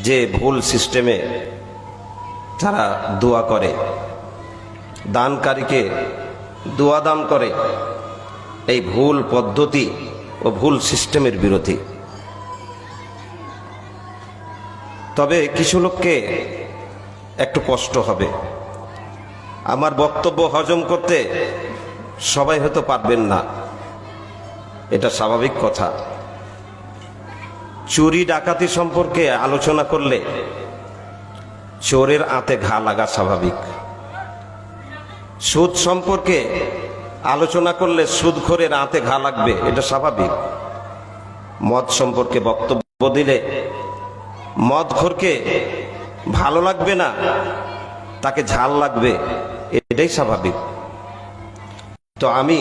যে ভুল সিস্টেমে তারা দোয়া করে, দানকারীকে দোয়া দান করে, এই ভুল পদ্ধতি ও ভুল সিস্টেমের বিরোধী। তবে কিছু লোককে একটু কষ্ট হবে, আমার বক্তব্য হজম করতে সবাই হয়তো পারবেন না, এটা স্বাভাবিক কথা। চুরি ডাকাতি সম্পর্কে আলোচনা করলে চোরের আঁতে ঘা লাগা স্বাভাবিক। সুদ সম্পর্কে আলোচনা করলে সুদখোরের আঁতে ঘা লাগবে, এটা স্বাভাবিক। মদ সম্পর্কে বক্তব্য দিলে মদখোরকে ভালো লাগবে না, তাকে ঝাল লাগবে, এটাই স্বাভাবিক। তো আমি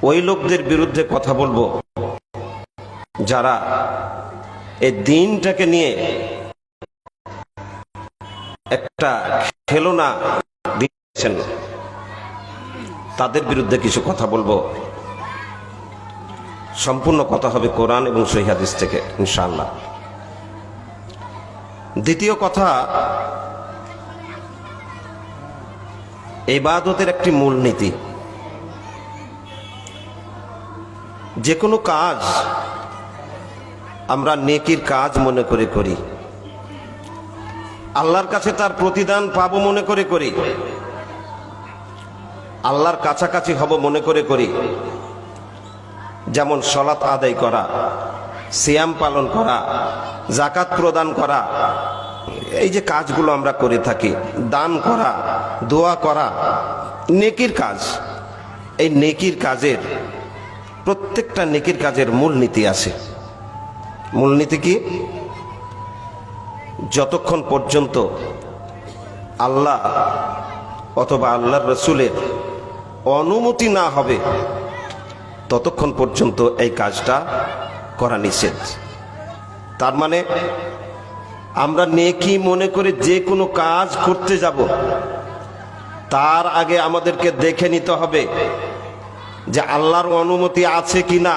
ওই লোকদের বিরুদ্ধে কথা বলবো যারা এই দিনটাকে নিয়ে একটা খেলনা দিচ্ছেন, তাদের বিরুদ্ধে কিছু কথা বলবো। সম্পূর্ণ কথা হবে কোরআন এবং সহিহ হাদিস থেকে ইনশাআল্লাহ। দ্বিতীয় কথা, ইবাদতের একটি মূলনীতি। যে কোনো কাজ আমরা নেকির কাজ মনে করে করি, আল্লাহর কাছে তার প্রতিদান পাবো মনে করে করি, আল্লাহর কাছাকাছি হব মনে করে করি। যেমন সালাত আদায় করা, সিয়াম পালন করা, যাকাত প্রদান করা, এই যে কাজগুলো আমরা করে থাকি, দান করা, দোয়া করা, নেকির কাজ। এই নেকির কাজের প্রত্যেকটা নেকির কাজের মূলনীতি আছে। মূলনীতি কি? যতক্ষণ পর্যন্ত আল্লাহ অথবা আল্লাহর রসুলের অনুমতি না হবে ততক্ষণ পর্যন্ত এই কাজটা করা নিষেধ। তার মানে আমরা নেকি মনে করে যে কোনো কাজ করতে যাব, তার আগে আমাদেরকে দেখে নিতে হবে যে আল্লাহর অনুমতি আছে কিনা,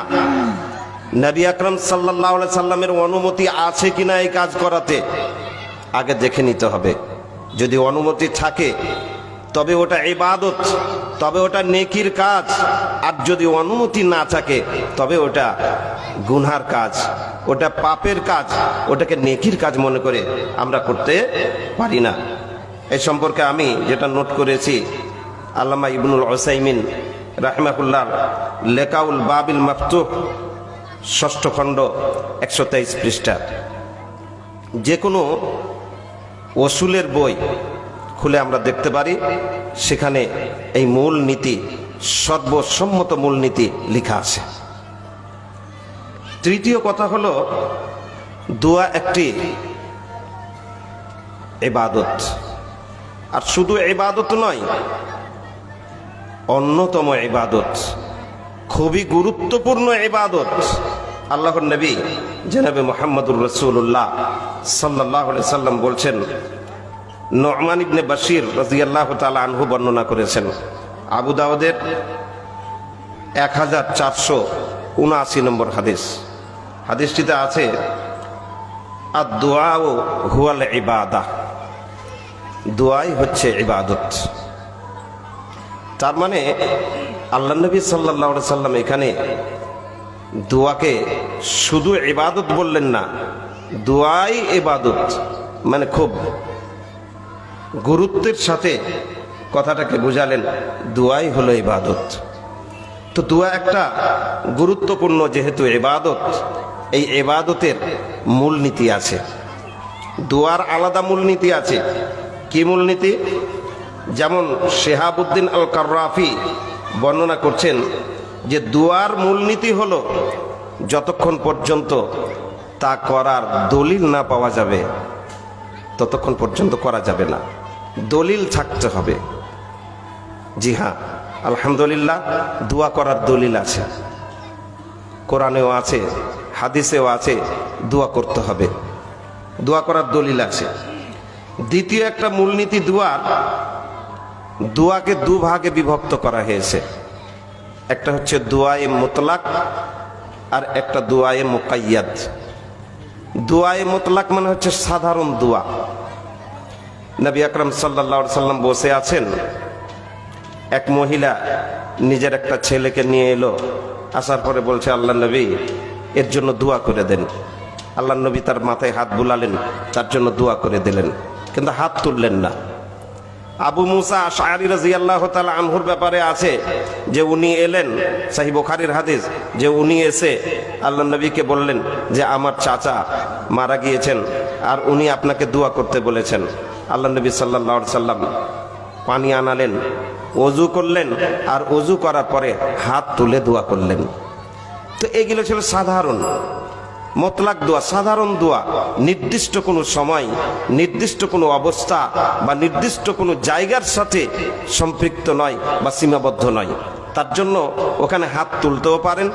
নবী আকরাম সাল্লাল্লাহু আলাইহি সাল্লামের অনুমতি আছে কিনা এই কাজ করাতে, আগে দেখে নিতে হবে। যদি অনুমতি থাকে তবে ওটা ইবাদত, তবে ওটা নেকির কাজ। আর যদি অনুমতি না থাকে তবে ওটা গুনহার কাজ, ওটা পাপের কাজ, ওটাকে নেকির কাজ মনে করে আমরা করতে পারি না। এই সম্পর্কে আমি যেটা নোট করেছি, আল্লামা ইবনুল উসাইমিন রাহিমাহুল্লাহ লেকাউল বাবিল মাফতুহ ৬ষ্ঠ খণ্ড ১২৩ পৃষ্ঠা। যে কোনো ওসুলের বই খুলে আমরা দেখতে পারি, সেখানে এই মূল নীতি, সর্বসম্মত মূল নীতি লেখা আছে। তৃতীয় কথা হলো, দোয়া একটি ইবাদত। আর শুধু ইবাদত নয়, অন্যতম ইবাদত, খুবই গুরুত্বপূর্ণ ইবাদত। আল্লাহর নবী জনাবে মুহাম্মদুর রাসূলুল্লাহ সাল্লাল্লাহু আলাইহি সাল্লাম বলছেন, নু'মান ইবনে বাশির রাদিয়াল্লাহু তাআলা আনহু বর্ণনা করেছেন, আবু দাউদের 1479 নম্বর হাদিস। হাদিসটিতে আছে, আদ-দুআ হুয়াল ইবাদাহ, দোয়াই হচ্ছে ইবাদত। তার মানে আল্লাহ নবী সাল্লাল্লাহু আলাইহি সাল্লাম এখানে দোয়াকে শুধু ইবাদত বললেন না, দোয়াই ইবাদত, মানে খুব গুরুত্বের সাথে কথাটাকে বুঝালেন, দোয়াই হলো ইবাদত। তো দোয়া একটা গুরুত্বপূর্ণ যেহেতু ইবাদত, এই ইবাদতের মূলনীতি আছে। দোয়ার আলাদা মূলনীতি আছে। কি মূলনীতি? যেমন শিহাবুদ্দিন আল কাররাফি বর্ণনা করছেন যে দোয়ার মূলনীতি হলো, যতক্ষণ পর্যন্ত তা করার দলিল না পাওয়া যাবে ততক্ষণ পর্যন্ত করা যাবে না, দলিল থাকতে হবে। জি হ্যাঁ, আলহামদুলিল্লাহ, দোয়া করার দলিল আছে, কোরআনেও আছে, হাদিসেও আছে, দোয়া করতে হবে, দোয়া করার দলিল আছে। দ্বিতীয় একটা মূলনীতি দোয়ার, দোয়াকে দুভাগে বিভক্ত করা হয়েছে। একটা হচ্ছে দোয়ায়ে মুতলাক আর একটা দোয়ায়ে মুকাইয়াদ। দোয়ায়ে মুতলাক মানে হচ্ছে সাধারণ দোয়া। নবী আকরাম সাল্লাল্লাহু আলাইহি সাল্লাম বসে আছেন, এক মহিলা নিজের একটা ছেলেকে নিয়ে এলো, আসার পরে বলছে, আল্লাহ নবী এর জন্য দোয়া করে দেন। আল্লাহ নবী তার মাথায় হাত বুলালেন, তার জন্য দোয়া করে দিলেন, কিন্তু হাত তুললেন না। আবু মুসা আশআরী রাদিয়াল্লাহু তাআলা আনহুর ব্যাপারে আছে যে উনি এলেন, সহিহ বুখারীর হাদিস, যে উনি এসে আল্লাহ নবীকে বললেন যে আমার চাচা মারা গিয়েছেন আর উনি আপনাকে দোয়া করতে বলেছেন। আল্লাহ নবী সাল্লাল্লাহু আলাইহি সাল্লাম পানি আনালেন, ওযু করলেন, আর ওযু করার পরে হাত তুলে দোয়া করলেন। তো এগুলো ছিল সাধারণ মুতলাক দোয়া, সাধারণ দোয়া। নির্দিষ্ট কোনো সময়, নির্দিষ্ট কোনো অবস্থা বা নির্দিষ্ট কোনো জায়গার সাথে সম্পৃক্ত নয় বা সীমাবদ্ধ নয়। তার জন্য ওখানে হাত তুলতেও পারেন,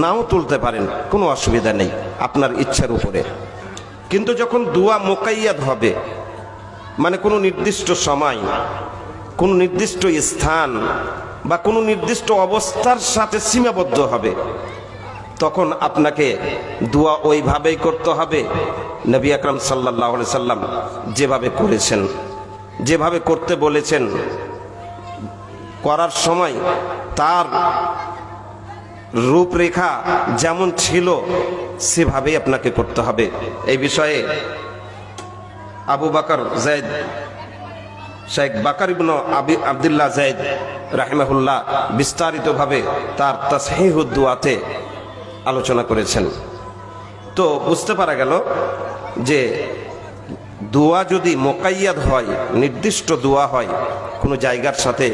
নাও তুলতে পারেন, কোনো অসুবিধা নেই, আপনার ইচ্ছার উপরে। কিন্তু যখন দোয়া মুকাইয়াদ হবে, মানে কোনো নির্দিষ্ট সময়, কোনো নির্দিষ্ট স্থান বা কোনো নির্দিষ্ট অবস্থার সাথে সীমাবদ্ধ হবে, তখন আপনাকে দোয়া ওইভাবেই করতে হবে নবী আকরাম সাল্লাল্লাহু আলাইহি সাল্লাম যেভাবে করেছেন, যেভাবে করতে বলেছেন। করার সময় তার রূপরেখা যেমন ছিল সেভাবেই আপনাকে করতে হবে। এই বিষয়ে আবু বকর যায়েদ, শেখ বাকর ইবনে আব্দুল্লাহ যায়েদ রাহিমাহুল্লাহ বিস্তারিতভাবে তার তাসহিহুদ দুআতে আলোচনা করেছেন। তো বুঝতে পারা গেল যে দোয়া যদি মুকাইয়াদ হয়, নির্দিষ্ট দোয়া হয়, কোনো জায়গার সাথে,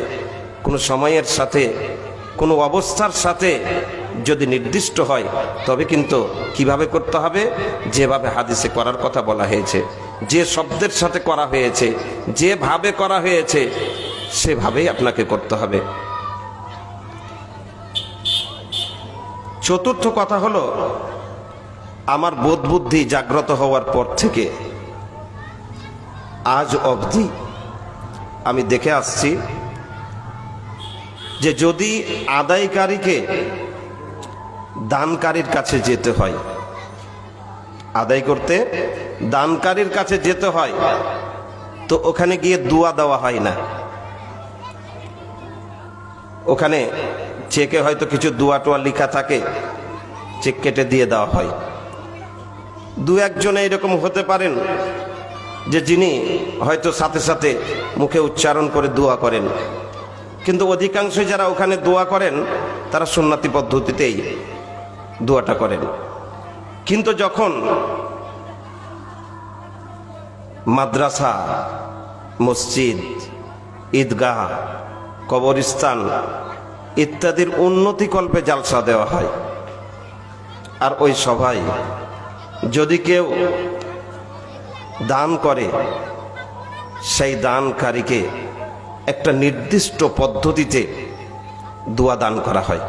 কোনো সময়ের সাথে, কোনো অবস্থার সাথে যদি নির্দিষ্ট হয়, তবে কিন্তু কিভাবে করতে হবে, যেভাবে হাদিসে করার কথা বলা হয়েছে, যে শব্দের সাথে করা হয়েছে, যেভাবে করা হয়েছে, সেভাবেই আপনাকে করতে হবে। চতুর্থ কথা হলো, আমার বোধ বুদ্ধি জাগ্রত হওয়ার পর থেকে আজ অবধি আমি দেখে আসছি যে যদি আদায়কারীকে দানকারীর কাছে যেতে হয়, আদায় করতে দানকারীর কাছে যেতে হয়, তো ওখানে গিয়ে দোয়া দেওয়া হয় না। ওখানে চেকে হয়তো কিছু দোয়া টোয়া লেখা থাকে, চেক কেটে দিয়ে দেওয়া হয়। দু একজনে এরকম হতে পারেন যে যিনি হয়তো সাথে সাথে মুখে উচ্চারণ করে দোয়া করেন, কিন্তু অধিকাংশ যারা ওখানে দোয়া করেন তারা সুন্নতি পদ্ধতিতেই দোয়াটা করেন। কিন্তু যখন মাদ্রাসা, মসজিদ, ঈদগাহ, কবরস্থান ইত্যাদির উন্নতিকল্পে জালসা দেওয়া হয়, আর ওই সভায় যদি কেউ দান করে, সেই দানকারীকে একটা নির্দিষ্ট পদ্ধতিতে দোয়া দান করা হয়।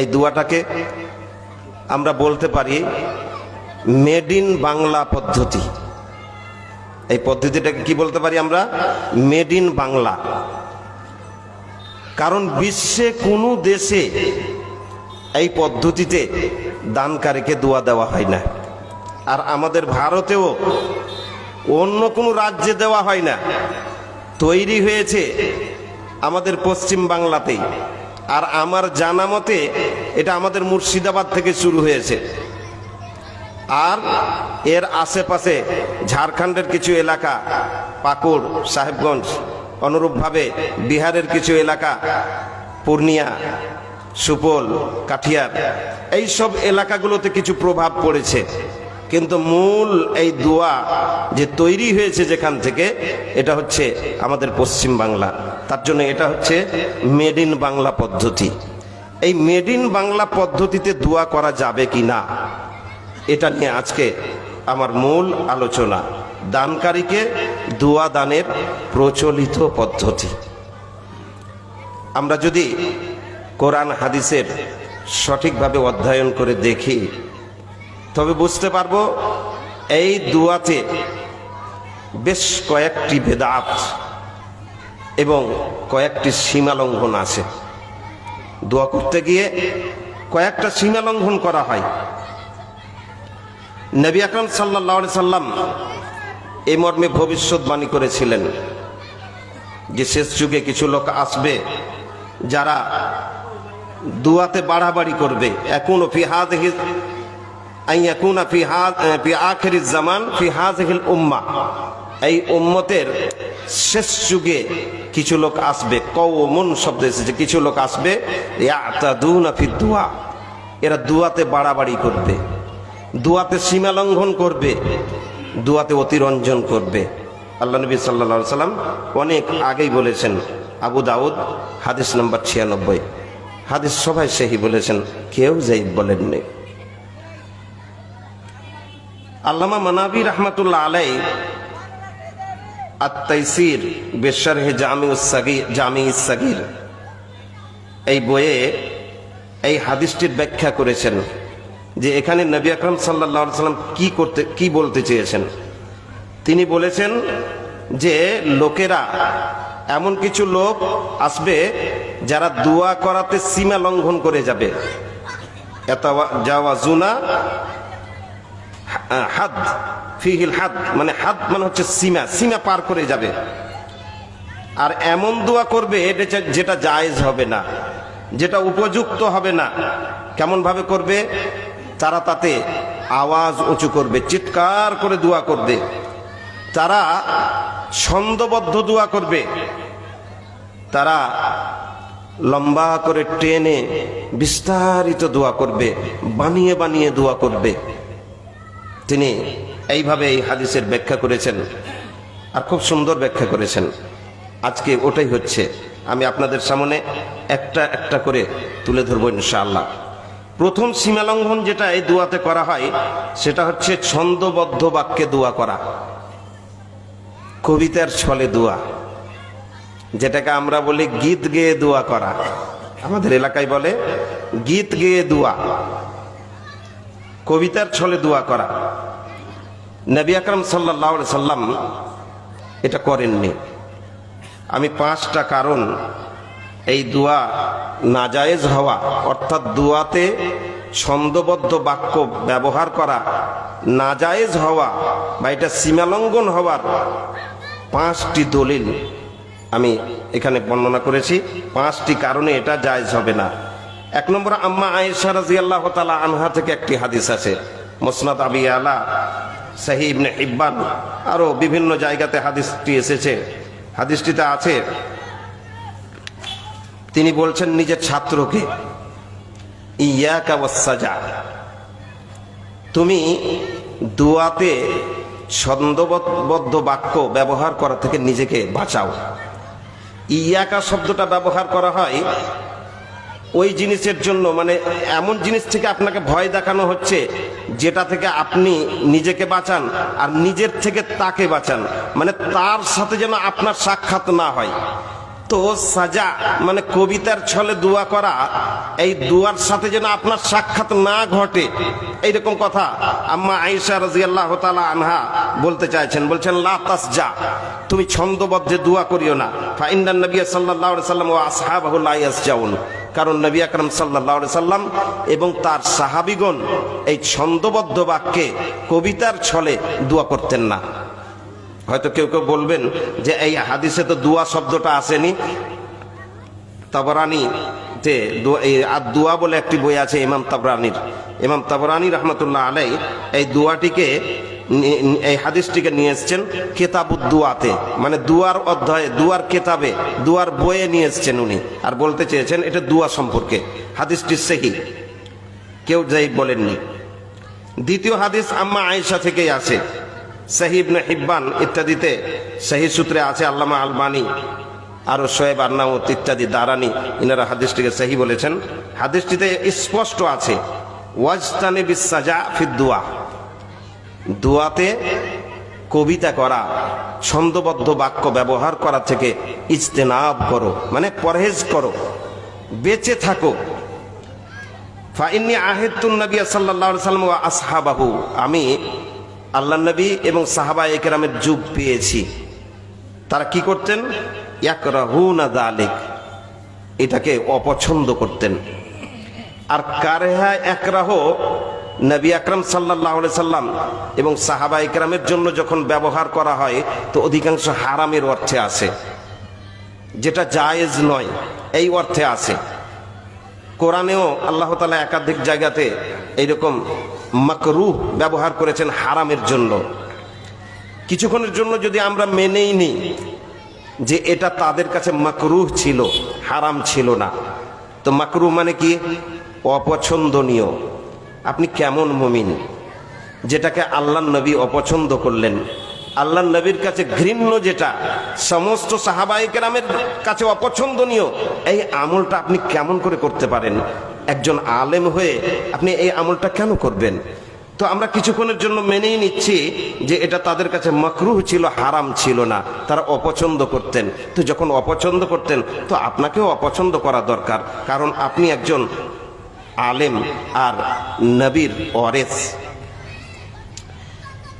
এই দোয়াটাকে আমরা বলতে পারি মেড ইন বাংলা পদ্ধতি। এই পদ্ধতিটাকে কি বলতে পারি আমরা? Made in Bangla. কারণ বিশ্বে কোনো দেশে এই পদ্ধতিতে দানকারীকে দোয়া দেওয়া হয় না, আর আমাদের ভারতেও অন্য কোনো রাজ্যে দেওয়া হয় না। তৈরি হয়েছে আমাদের পশ্চিম বাংলাতেই, আর আমার জানা মতে এটা আমাদের মুর্শিদাবাদ থেকে শুরু হয়েছে, আর এর আশেপাশে ঝাড়খণ্ডের কিছু এলাকা, পাকুড়, সাহেবগঞ্জ, অনুরূপভাবে বিহারের কিছু এলাকা, পূর্ণিয়া, সুপল, কাঠিয়ার, এই সব এলাকাগুলোতে কিছু প্রভাব পড়েছে। কিন্তু মূল এই দোয়া যে তৈরি হয়েছে যেখান থেকে, এটা হচ্ছে আমাদের পশ্চিম বাংলা। তার জন্য এটা হচ্ছে মেড ইন বাংলা পদ্ধতি। এই মেড ইন বাংলা পদ্ধতিতে দোয়া করা যাবে কি না, এটা নিয়ে আজকে আমার মূল আলোচনা। দানকারীকে দোয়া দানের প্রচলিত পদ্ধতি। আমরা যদি কোরআন হাদিসের সঠিকভাবে অধ্যয়ন করে দেখি, তবে বুঝতে পারবো এই দোয়াতে বেশ কয়েকটি বেদাত এবং কয়েকটি সীমা লঙ্ঘন আছে। দোয়া করতে গিয়ে কয়েকটা সীমা লঙ্ঘন করা হয়। নবী আকরাম সাল্লাল্লাহু আলাইহি সাল্লাম এই মর্মে ভবিষ্যৎবাণী করেছিলেন যে শেষ যুগে কিছু লোক আসবে যারা দুয়াতে বাড়াবাড়ি করবে। একুনু ফি হাযিহি আইয়াকুনা ফি আখিরিজ জামান ফি হাযিহিল উম্মাহ, এই উম্মতের শেষ যুগে কিছু লোক আসবে। কওমুন শব্দ এসেছে, কিছু লোক আসবে ইয়াতাদুনা ফিদ দুয়া, এরা দুয়াতে বাড়াবাড়ি করবে, দুয়াতে সীমা লঙ্ঘন করবে, দুয়াতে অতিরঞ্জন করবে। আল্লাহ নবী সাল্লাল্লাহু আলাইহি সাল্লাম অনেক আগেই বলেছেন। আবু দাউদ হাদিস নম্বর 96, হাদিস সবাই সহি বলেছেন, কেউ যাই বলেননি। আল্লামা মানাবী রাহমাতুল্লাহ আলাইহি আত-তাইসির বিশরহ জামিউস সাগীর এই বইয়ে এই হাদিসটির ব্যাখ্যা করেছেন যে এখানে নবী আকরাম সাল্লাল্লাহু আলাইহি সাল্লাম কি বলতে চেয়েছেন। তিনি বলেছেন যে লোকেরা, এমন কিছু লোক আসবে যারা দোয়া করাতে সীমা লঙ্ঘন করে যাবে। যাওয়াজুনা হাদ ফিহিল হাদ, মানে হাদ মানে হচ্ছে সীমা, সীমা পার করে যাবে। আর এমন দোয়া করবে যেটা জায়েজ হবে না, যেটা উপযুক্ত হবে না। কেমন ভাবে করবে? তারা তাতে আওয়াজ উঁচু করবে, চিৎকার করে দোয়া করবে, তারা ছন্দবদ্ধ দোয়া করবে, তারা লম্বা করে টেনে বিস্তারিত দোয়া করবে, বানিয়ে বানিয়ে দোয়া করবে। তিনি এইভাবে এই হাদিসের ব্যাখ্যা করেছেন, আর খুব সুন্দর ব্যাখ্যা করেছেন। আজকে ওটাই হচ্ছে, আমি আপনাদের সামনে একটা একটা করে তুলে ধরবো ইনশাআল্লাহ। প্রথম সীমালঙ্ঘন যেটা এই দোয়াতে করা হয় সেটা হচ্ছে ছন্দবদ্ধ বাক্যে দোয়া করা, কবিতার ছলে দোয়া, যেটাকে আমরা বলি গীত গেয়ে দোয়া করা। আমাদের এলাকায় বলে গীত গেয়ে দোয়া, কবিতার ছলে দোয়া করা। নবী আকরাম সাল্লাল্লাহু আলাইহি সাল্লাম এটা করেননি। আমি 5টা কারণ এই দোয়া নাজায়েজ হওয়া, অর্থাৎ দোয়াতে ছন্দবদ্ধ বাক্য ব্যবহার করা নাজায়েজ হওয়া বা এটা সীমালঙ্ঘন হওয়ার 5টি দলিল আমি এখানে বর্ণনা করেছি। 5টি কারণে এটা জায়েজ হবে না। 1 নম্বর, আম্মা আয়েশা রাদিয়াল্লাহু তাআলা আনহা থেকে একটি হাদিস আছে, মুসনাদ আবি আলা, সহিহ ইবনে হিব্বান, আরো বিভিন্ন জায়গাতে হাদিসটি এসেছে। হাদিসটিতে আছে, তিনি বলছেন নিজের ছাত্রকে, ইয়াকা ওয়াসসাজা, তুমি দুয়াতে ছন্দবদ্ধ বাক্য ব্যবহার করা থেকে নিজেকে বাঁচাও। ইয়াকা শব্দটা ব্যবহার করা হয় ওই জিনিসের জন্য, মানে এমন জিনিস থেকে আপনাকে ভয় দেখানো হচ্ছে যেটা থেকে আপনি নিজেকে বাঁচান, আর নিজের থেকে তাকে বাঁচান, মানে তার সাথে যেন আপনার সাক্ষাৎ না হয়। তো সাজা মানে কবিতার ছলে দোয়া করা, এই দোয়ার সাথে যেন আপনার সাক্ষাৎ না ঘটে, এইরকম কথা আম্মা আয়েশা রাদিয়াল্লাহু তাআলা আনহা বলতে চাইছেন। বলছেন লা তাসজা, তুমি ছন্দবদ্ধে দোয়া করিও না। ফা ইন্নান নবী সাল্লাল্লাহু আলাইহি সাল্লাম ওয়া আসহাবাহু লা ইয়াসজাউন, কারণ নবী আকরাম সাল্লাল্লাহু আলাইহি সাল্লাম এবং তার সাহাবীগণ এই ছন্দবদ্ধ বাক্যে কবিতার ছলে দোয়া করতেন না। হয়তো কেউ কেউ বলবেন যে এই হাদিসে তো দোয়া শব্দটা আসেনি। তাবরানীতে দোয়া বলে একটি বই আছে ইমাম তাবরানী রাহমাতুল্লাহ আলাইহি এই দোয়াটিকে, এই হাদিসটিকে নিয়ে এসেছেন কিতাবুদ দুয়াতে, মানে দুয়ার অধ্যায়ে, দুয়ার কিতাবে, দুয়ার বইয়ে নিয়ে এসেছেন উনি, আর বলতে চেয়েছেন এটা দুয়া সম্পর্কে। হাদিসটি সহিহ, কেউ যাই বলেননি। দ্বিতীয় হাদিস আম্মা আয়েশা থেকেই আছে, সহিহ ইবনে হিব্বান ইত্যাদিতে সহিহ সূত্রে আছে। আল্লামা আলবানী আরো শোয়েব আরনাউত ইত্যাদি দারানি ইনারা হাদিসটিকে সহিহ বলেছেন। হাদিসটিতে স্পষ্ট আছে ওয়াজতানিবিস সাজা ফিদ দুয়া, দুয়াতে কবিতা করা, ছন্দবদ্ধ বাক্য ব্যবহার করা থেকে ইজতেনাব করো, মানে পরহেজ করো, বেঁচে থাকো। ফা ইন্নী আহাদতুন নবী সাল্লাল্লাহু আলাইহি ওয়াসাল্লাম ওয়া আসহাবাহু, আমি আল্লাহর নবী এবং সাহাবায়ে কেরামের যুগ পেয়েছি, তারা কি করতেন? ইয়াকরাহুনা যালিক, এটাকে অপছন্দ করতেন। আর কারহা একরাহ নবী আকরাম সাল্লাল্লাহু আলাইহি সাল্লাম এবং সাহাবা ইকরামের জন্য যখন ব্যবহার করা হয় তো অধিকাংশ হারামের অর্থে আসে, যেটা জায়েজ নয় এই অর্থে আসে। কোরআনেও আল্লাহ তাআলা একাধিক জায়গাতে এইরকম মাকরুহ ব্যবহার করেছেন হারামের জন্য। কিছুক্ষণের জন্য যদি আমরা মেনেই নিই যে এটা তাদের কাছে মাকরুহ ছিল, হারাম ছিল না, তো মাকরুহ মানে কি? অপছন্দনীয়। আপনি কেমন মুমিন যেটাকে আল্লাহর নবী অপছন্দ করলেন? আল্লাহর নবীর কাছে ঘৃণ্য, যেটা সমস্ত সাহাবায়ে কেরামের কাছে অপছন্দনীয়, এই আমলটা আপনি কেমন করে করতে পারেন? একজন আলেম হয়ে আপনি এই আমলটা কেন করবেন? তো আমরা কিছুক্ষণের জন্য মেনেই নিচ্ছি যে এটা তাদের কাছে মাকরুহ ছিল, হারাম ছিল না, তারা অপছন্দ করতেন। তো যখন অপছন্দ করতেন তো আপনাকেও অপছন্দ করা দরকার, কারণ আপনি একজন আলেম আর নবীর ওয়ারিস।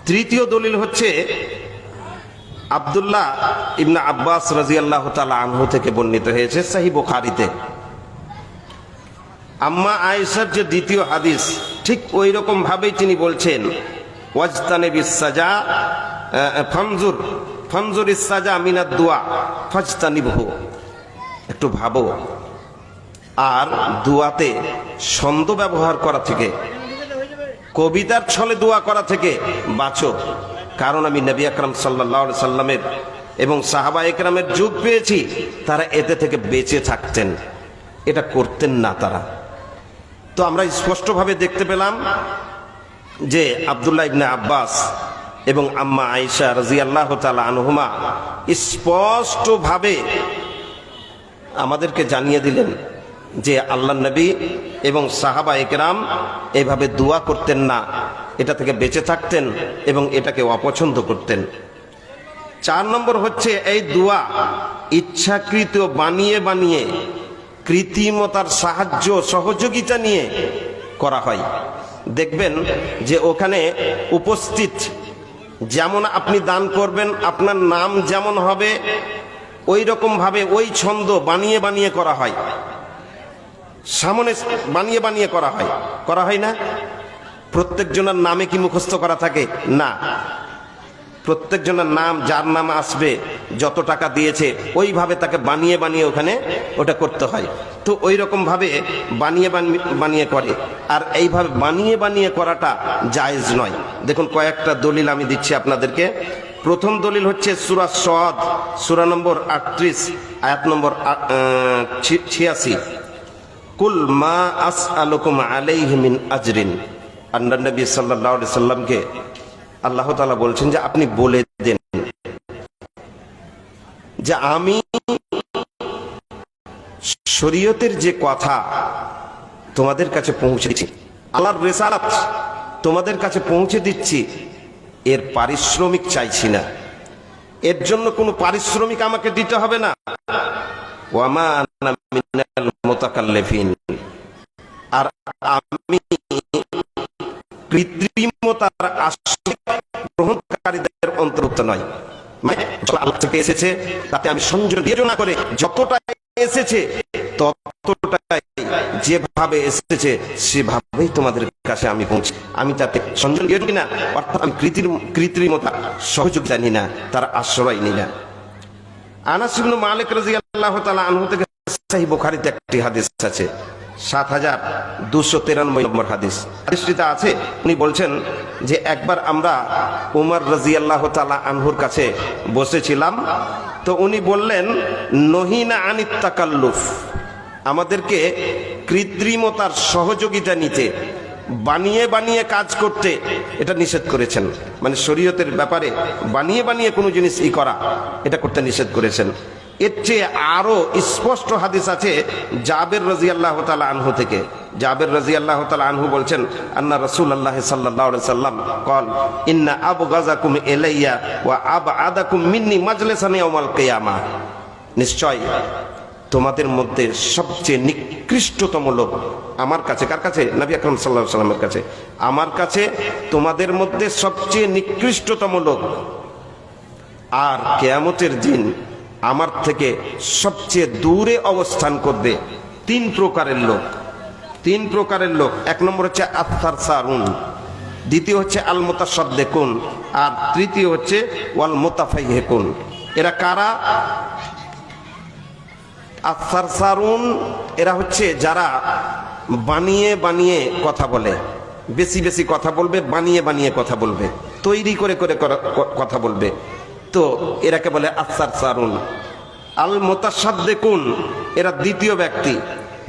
তৃতীয় দলিল হচ্ছে আব্দুল্লাহ ইবনে আব্বাস রাদিয়াল্লাহু তাআলা আনহু থেকে বর্ণিত হয়েছে সহিহ বুখারীতে। আম্মা আয়েশার যে দ্বিতীয় হাদিস, ঠিক ওই রকম ভাবেই তিনি বলছেন, ওয়াজতানিবিস সাজা ফানজুরিস সাজা মিনাদ দুআ ফাজতানিবহু। একটু ভাবো, আর দুয়াতে ছন্দ ব্যবহার করা থেকে, কবিতার ছলে দোয়া করা থেকে বাঁচো, কারণ আমি নবী আকরাম সাল্লাল্লাহু আলাইহি সাল্লামের এবং সাহাবা একরামের যুগ পেয়েছি, তারা এতে থেকে বেঁচে থাকতেন, এটা করতেন না তারা। তো আমরা স্পষ্টভাবে দেখতে পেলাম যে আব্দুল্লাহ ইবনে আব্বাস এবং আম্মা আয়েশা রাদিয়াল্লাহু তাআলা আনহুমা স্পষ্টভাবে আমাদেরকে জানিয়ে দিলেন যে আল্লাহর নবী এবং সাহাবা একরাম এইভাবে দোয়া করতেন না, এটা থেকে বেঁচে থাকতেন এবং এটাকে অপছন্দ করতেন। 4 নম্বর হচ্ছে এই দোয়া ইচ্ছাকৃত বানিয়ে বানিয়ে কৃত্রিমতার সাহায্য সহযোগিতা নিয়ে করা হয়। দেখবেন যে ওখানে উপস্থিত যেমন আপনি দান করবেন, আপনার নাম যেমন হবে ওই রকম ভাবে ওই ছন্দ বানিয়ে বানিয়ে করা হয়, সামনে বানিয়ে বানিয়ে করা হয় না? প্রত্যেকজনের নামে কি মুখস্থ করা থাকে? না, প্রত্যেকজনের নাম, যার নাম আসবে, যত টাকা দিয়েছে ওইভাবে তাকে বানিয়ে বানিয়ে ওখানে ওটা করতে হয়। তো ওই রকম ভাবে বানিয়ে বানিয়ে করে, আর এইভাবে বানিয়ে বানিয়ে করাটা জায়েজ নয়। দেখুন কয়েকটা দলিল আমি দিচ্ছি আপনাদেরকে। প্রথম দলিল হচ্ছে সূরা সদ, সূরা নম্বর 38, আয়াত নম্বর 86। কুল মা আসআলুকুম আলাইহি মিন আজরিন। আল্লাহর নবী সাল্লাল্লাহু আলাইহি সাল্লামকে আল্লাহ তাআলা বলছেন যে আপনি বলে দেন যে আমি শরীয়তের যে কথা তোমাদের কাছে পৌঁছে দিচ্ছি, আল্লাহর রিসালাত তোমাদের কাছে পৌঁছে দিচ্ছি, এর পারিশ্রমিক চাইছি না, এর জন্য কোনো পারিশ্রমিক আমাকে দিতে হবে না। ওয়ামা আনা মিনাল মুতাকাল্লিফিন, আর আমি কৃত্রিমতার আশ্রয় গ্রহণকারীদের অন্তর্ভুক্ত নয়। মানে আল্লাহ থেকে এসেছে তাতে আমি সংযোজন বিয়োজন করে যতটা এসেছে ততটাই যেভাবে এসেছে সেভাবেই তোমাদের কাছে আমি পৌঁছি। আমি তাতে সংযোজন বিয়োজন করি না, অর্থাৎ আমি কৃত্রিমতা সহযোগিতা নিই না, তার আশ্রয় নিই না। আনাস ইবনে মালিক রাদিয়াল্লাহু তাআলা আনহু থেকে সহিহ বুখারীতে একটি হাদিস আছে, 7293 নম্বর হাদিস। হাদিসটিতে আছে, উনি বলছেন যে একবার আমরা উমর রাদিয়াল্লাহু তাআলা আনহুর কাছে বসেছিলাম, তো উনি বললেন নহিনা আনিত তাকাল্লুফ, আমাদেরকে কৃত্রিমতার সহযোগিতা নিতে, বানিয়ে বানিয়ে কাজ করতে এটা নিষেধ করেছেন। মানে শরীয়তের ব্যাপারে বানিয়ে বানিয়ে কোনো জিনিস করা, এটা করতে নিষেধ করেছেন। এর চেয়ে আরো স্পষ্ট হাদিস আছে জাবের রাদিয়াল্লাহু তাআলা আনহু থেকে। জাবের রাদিয়াল্লাহু তাআলা আনহু বলছেন আন্না রাসূলুল্লাহ সাল্লাল্লাহু আলাইহি সাল্লাম قال ان ابغضكم الي وابعدكم مني مجلسا يوم القيامه, নিশ্চয় তোমাদের মধ্যে সবচেয়ে নিকৃষ্টতম লোক আমার কাছে, কার কাছে? নবী আকরাম সাল্লাল্লাহু আলাইহি সাল্লামের কাছে। আমার কাছে তোমাদের মধ্যে সবচেয়ে নিকৃষ্টতম লোক, আর কিয়ামতের দিন আমার থেকে সবচেয়ে দূরে অবস্থান করবে 3 প্রকারের লোক। তিন প্রকারের লোক। এক নম্বর হচ্ছে আত্মার সারুন, দ্বিতীয় হচ্ছে আল মুতাসাদ্দিকুন, আর তৃতীয় হচ্ছে ওয়াল মুতাফাইহিকুন। এরা কারা? আত্মার সারুন এরা হচ্ছে যারা বানিয়ে বানিয়ে কথা বলে, বেশি বেশি কথা বলবে, বানিয়ে বানিয়ে কথা বলবে, তৈরি করে করে কথা বলবে, তো এরাকে বলে আত্মার সারুন। আল মুতাসাদ্দিকুন এরা দ্বিতীয় ব্যক্তি,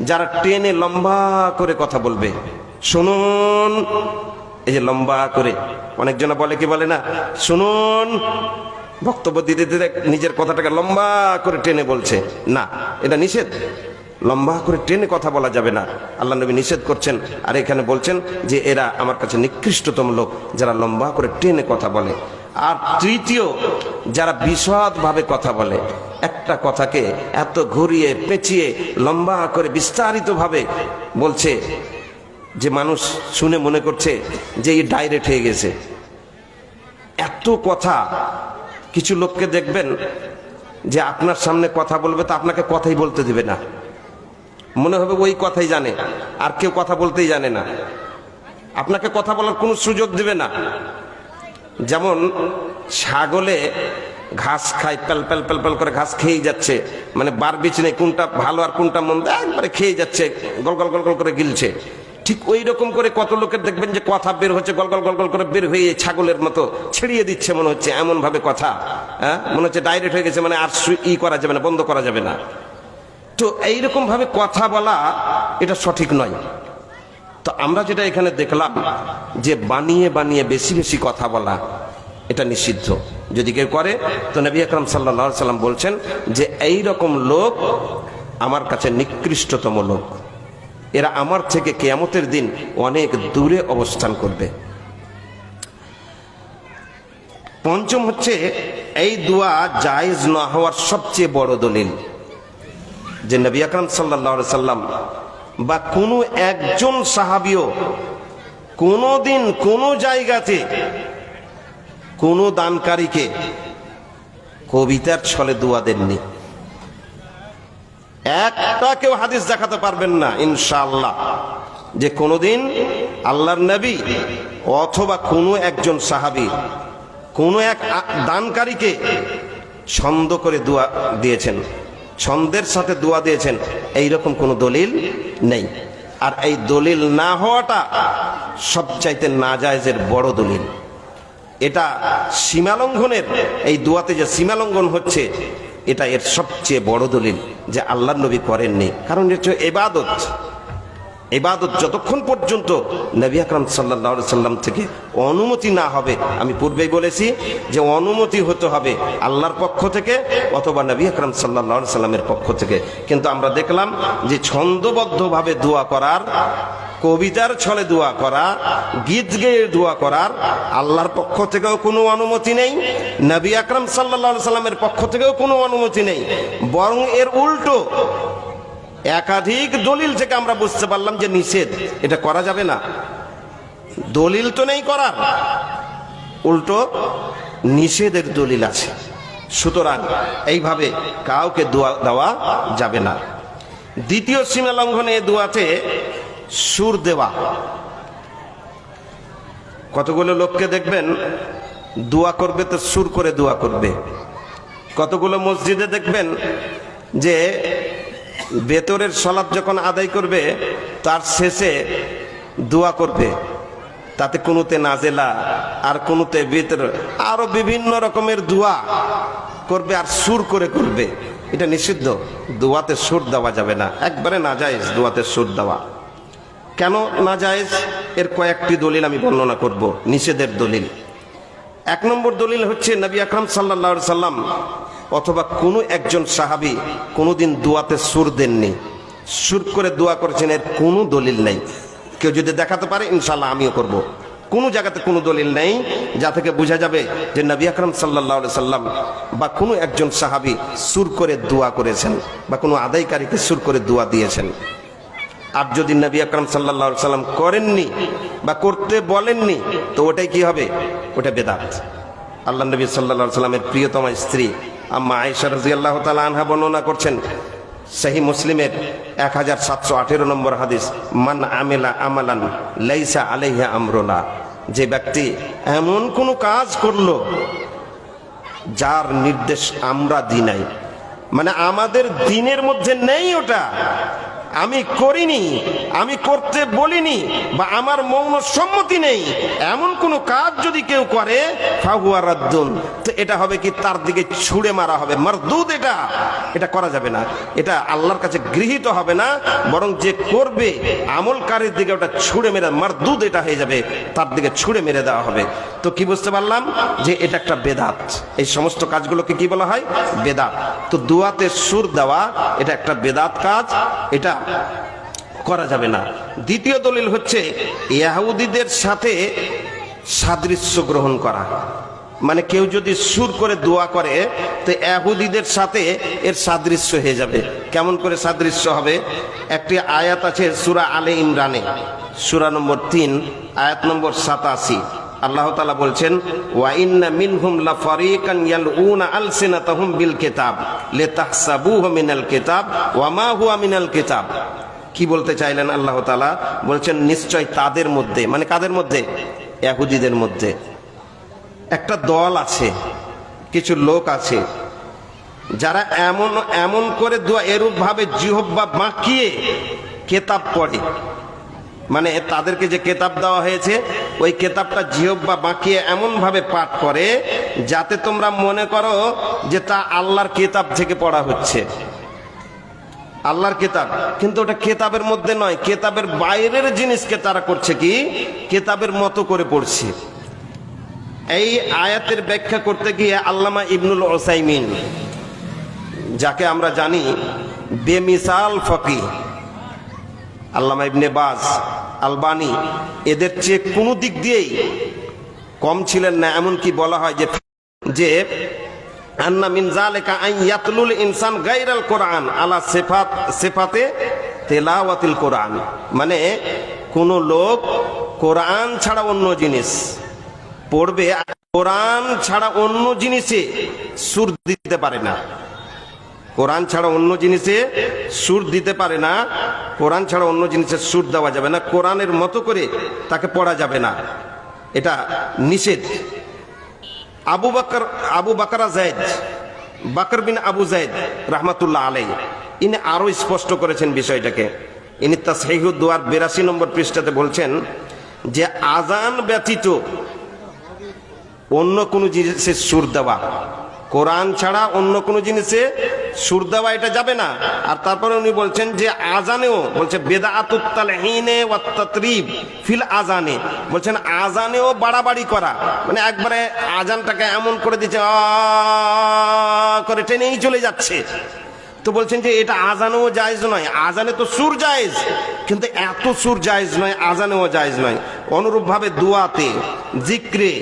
যারা টেনে লম্বা করে কথা বলবে। শুনুন, এই যে লম্বা করে, অনেকজনে বলে কি বলে না, শুনুন, বক্তব্য দিতে দিতে নিজের কথাটাকে লম্বা করে টেনে বলছে, না, এটা নিষেধ। লম্বা করে টেনে কথা বলা যাবে না, আল্লাহ নবী নিষেধ করছেন। আর এখানে বলছেন যে এরা আমার কাছে নিকৃষ্টতম লোক, যারা লম্বা করে টেনে কথা বলে। আর তৃতীয়, যারা বিশদভাবে কথা বলে, একটা কথাকে এত ঘুরিয়ে পেঁচিয়ে লম্বা করে বিস্তারিতভাবে বলছে যে মানুষ শুনে মনে করছে যে এই ডাইরেক্ট হয়ে গেছে। এত কথা, কিছু লোককে দেখবেন যে আপনার সামনে কথা বলবে তো আপনাকে কথাই বলতে দিবে না, মনে হবে ওই কথাই জানে, আর কেউ কথা বলতেই জানে না, আপনাকে কথা বলার কোনো সুযোগ দিবে না। যেমন ছাগলে ঘাস খায়, প্যাল প্যাল প্যাল প্যাল করে ঘাস খেয়েই যাচ্ছে, মানে বার বিচ নেই কোনটা ভালো আর কোনটা মন্দ, একবারে খেয়ে যাচ্ছে, গল গল গল গল করে গিলছে। ঠিক ওই রকম করে কত লোকের দেখবেন যে কথা বের হচ্ছে, গল গল গল গল করে বের হয়ে ছাগলের মতো ছিড়িয়ে দিচ্ছে, মনে হচ্ছে এমন ভাবে কথা, হ্যাঁ, মনে হচ্ছে ডাইরেক্ট হয়ে গেছে, মানে আর করা যাবে না, বন্ধ করা যাবে না। তো এইরকম ভাবে কথা বলা এটা সঠিক নয়। তো আমরা যেটা এখানে দেখলাম যে বানিয়ে বানিয়ে বেশি বেশি কথা বলা, এটা নিষিদ্ধ। যদি কেউ করে তো নবী আকরাম সাল্লাল্লাহু আলাইহি সাল্লাম বলছেন যে এই রকম লোক আমার কাছে নিকৃষ্টতম লোক, এরা আমার থেকে কিয়ামতের দিন অনেক দূরে অবস্থান করবে। পঞ্চম হচ্ছে এই দোয়া জায়েজ না হওয়ার সবচেয়ে বড় দলিল যে নবী আকরাম সাল্লাল্লাহু আলাইহি সাল্লাম বা কোনো একজন সাহাবীও কোনোদিন কোনো জায়গাতে কোনো দানকারীকে কবিতার ছলে দোয়া দেননি। একটা কেউ হাদিস দেখাতে পারবেন না ইনশাআল্লাহ যে কোনোদিন আল্লাহর নবী অথবা কোনো একজন সাহাবী কোনো এক দানকারীকে ছন্দ করে দোয়া দিয়েছেন, ছন্দের সাথে দোয়া দিয়েছেন, এইরকম কোনো দলিল নেই। আর এই দলিল না হওয়াটা সবচাইতে নাজায়েজের বড় দলিল। এটা সীমালঙ্ঘনের, এই দোয়াতে যে সীমালঙ্ঘন হচ্ছে, এটা এর সবচেয়ে বড় দলিল যে আল্লাহর নবী করেননি। কারণ এটা হচ্ছে ইবাদত। ইবাদত যতক্ষণ পর্যন্ত নবী আকরাম সাল্লাল্লাহু আলাইহি সাল্লাম থেকে অনুমতি না হবে, আমি পূর্বেই বলেছি যে অনুমতি হতে হবে আল্লাহর পক্ষ থেকে অথবা নবী আকরাম সাল্লাল্লাহু আলাইহি সাল্লামের পক্ষ থেকে। কিন্তু আমরা দেখলাম যে ছন্দবদ্ধভাবে দোয়া করার, কবিতার ছলে দোয়া করা, গীত গেয়ে দোয়া করার আল্লাহর পক্ষ থেকেও কোনো অনুমতি নেই, নবী আকরাম সাল্লাল্লাহু আলাইহি সাল্লামের পক্ষ থেকেও কোনো অনুমতি নেই। বরং এর উল্টো একাধিক দলিল থেকে আমরা বুঝতে পারলাম যে নিষেধ, এটা করা যাবে না। দলিল তো নেই করার, উল্টো নিষেধের দলিল আছে। সুতরাং এইভাবে কাউকে দোয়া দেওয়া যাবে না। দ্বিতীয় সীমা লঙ্ঘনে দোয়াতে সুর দেওয়া। কতগুলো লোককে দেখবেন দোয়া করবে তো সুর করে দোয়া করবে। কতগুলো মসজিদে দেখবেন যে ভেতরের সালাত যখন আদায় করবে তার শেষে দোয়া করবে, তাতে কুনুতে নাজেলা আর কুনুতে ভিতর আরো বিভিন্ন রকমের দোয়া করবে, আর সুর করে করবে। এটা নিষিদ্ধ। দোয়াতে সুর দেওয়া যাবে না, একবারে নাজায়েজ দোয়াতে সুর দেওয়া। কেন নাজায়েজ? এর কয়েকটি দলিল আমি বর্ণনা করব, নিষেধের দলিল। এক নম্বর দলিল হচ্ছে নবী আকরাম সাল্লাল্লাহু আলাইহি সাল্লাম অথবা কোনো একজন সাহাবী কোনোদিন দোয়াতে সুর দেননি, সুর করে দোয়া করেছেন, এর কোনো দলিল নেই। কেউ যদি দেখাতে পারে ইনশাআল্লাহ আমিও করব। কোনো জায়গাতে কোনো দলিল নেই যা থেকে বোঝা যাবে যে নবী আকরাম সাল্লাল্লাহু আলাইহি সাল্লাম বা কোনো একজন সাহাবী সুর করে দোয়া করেছেন বা কোনো আদায়কারীকে সুর করে দোয়া দিয়েছেন। আর যদি নবী আকরাম সাল্লাল্লাহু আলাইহি সাল্লাম করেননি বা করতে বলেননি তো ওটাই কি হবে? ওটা বেদাত। আল্লাহ নবী সাল্লাল্লাহু আলাইহি সাল্লামের প্রিয়তমা স্ত্রী আম্মা আয়েশা রাদিয়াল্লাহু তাআলা আনহা বর্ণনা করছেন সহি মুসলিমের 1718 নম্বর হাদিস, মান আমিলা আমালান লাইসা আলাইহি আমরুনা, যে ব্যক্তি এমন কোন কাজ করলো যার নির্দেশ আমরা দিই নাই, মানে আমাদের দিনের মধ্যে নেই, ওটা আমি করিনি, আমি করতে বলিনি, বা আমার মৌন সম্মতি নেই, এমন কোন কাজ যদি কেউ করে ফাহুয়া রাদ্দুন, তো এটা হবে কি তার দিকে ছুঁড়ে মারা হবে, মারদুদ। এটা করা যাবে না, এটা আল্লাহর কাছে গৃহীত হবে না, বরং যে করবে আমলকারীর দিকে ওটা ছুঁড়ে মেরে মারদুদ এটা হয়ে যাবে, তার দিকে ছুঁড়ে মেরে দেওয়া হবে। তো কি বুঝতে পারলাম যে এটা একটা বেদাত। এই সমস্ত কাজগুলোকে কি বলা হয়? বেদাত। তো দুয়াতে সুর দেওয়া এটা একটা বেদাত কাজ, এটা করা যাবে না। দ্বিতীয় দলিল হচ্ছে ইহুদিদের সাথে সাদৃশ্য গ্রহণ করা, মানে কেউ যদি সুর করে দোয়া করে তো ইহুদিদের সাথে এর সাদৃশ্য হয়ে যাবে। কেমন করে সাদৃশ্য হবে? একটি আয়াত আছে সূরা আলে ইমরানে, সূরা নম্বর 3 আয়াত নম্বর 87। আল্লাহ তাআলা বলছেন, ওয়া ইন্না মিনহুম লাফারিকান ইয়ালউনা আলসিনাতাহুম বিল কিতাব লিতাহসাবুহু মিনাল কিতাব ওয়া মা হুয়া মিনাল কিতাব। কি বলতে চাইলেন আল্লাহ তাআলা? বলছেন নিশ্চয় তাদের মধ্যে, মানে কাদের মধ্যে? ইহুদিদের মধ্যে একটা দল আছে, কিছু লোক আছে যারা এমন এমন করে দোয়া এরূপ ভাবে জিহ্বা বাঁকিয়ে কেতাব পড়ে, মানে তাদেরকে যে কেতাব দেওয়া হয়েছে ওই কেতাবটা জিহ্বা বাঁকিয়ে এমন ভাবে পাঠ করে যাতে তোমরা মনে করো যে তা আল্লাহর কেতাব থেকে পড়া হচ্ছে, আল্লাহর কেতাব, কিন্তু ওটা কেতাবের মধ্যে নয়, কেতাবের বাইরের জিনিসকে তারা করছে কি কেতাবের মতো করে পড়ছে। এই আয়াতের ব্যাখ্যা করতে গিয়ে আল্লামা ইবনুল উসাইমিন, যাকে আমরা জানি বেমিসাল ফকিহ, আল্লামা ইবনে বাজ, আলবানী, এদের চেয়ে কোনো দিক দিয়েই কম ছিলেন না। এমনকি বলা হয় যে আন্না মিন যালিকা আন ইয়াতলুল ইনসান গায়রাল কোরআন আলা সিফাতে তেলাওয়াতিল কোরআন, মানে কোন লোক কোরআন ছাড়া অন্য জিনিস পড়বে, কোরআন ছাড়া অন্য জিনিসে সুর দিতে পারে না, কোরআন ছাড়া অন্য জিনিসে সুর দিতে পারে না, কোরআন ছাড়া অন্য জিনিসে সুর দেওয়া যাবে না, কোরআনের মতো করে তাকে পড়া যাবে না, এটা নিষেধ। আবু বাকরা জায়েদ, বাকর বিন আবু জায়েদ রাহমাতুল্লাহ আলাইহি, ইনি আরো স্পষ্ট করেছেন বিষয়টাকে। ইনি তাসহিহুদ দুআর 82 নম্বর পৃষ্ঠাতে বলছেন যে আজান ব্যতীত অন্য কোনো জিনিসে সুর দেওয়া, কোরআন ছাড়া অন্য কোনো জিনিসে সুর দেওয়া এটা যাবে না। আর তারপরে উনি বলছেন যে আজানেও, বলছে বেদাআতুত তালহিনে ওয়াত তাতরিব ফিল আজানে, বলছেন আজানেও বাড়াবাড়ি করা, মানে একবারে আজানটাকে এমন করে দিচ্ছে করে টেনেই চলে যাচ্ছে। তো বলছেন যে এটা আজানেও জায়েজ নয়, আজানে তো সুর জায়েজ, কিন্তু এত সুর জায়েজ নয়, আজানেও জায়েজ নয়। অনুরূপভাবে দুআতে, জিক্রে,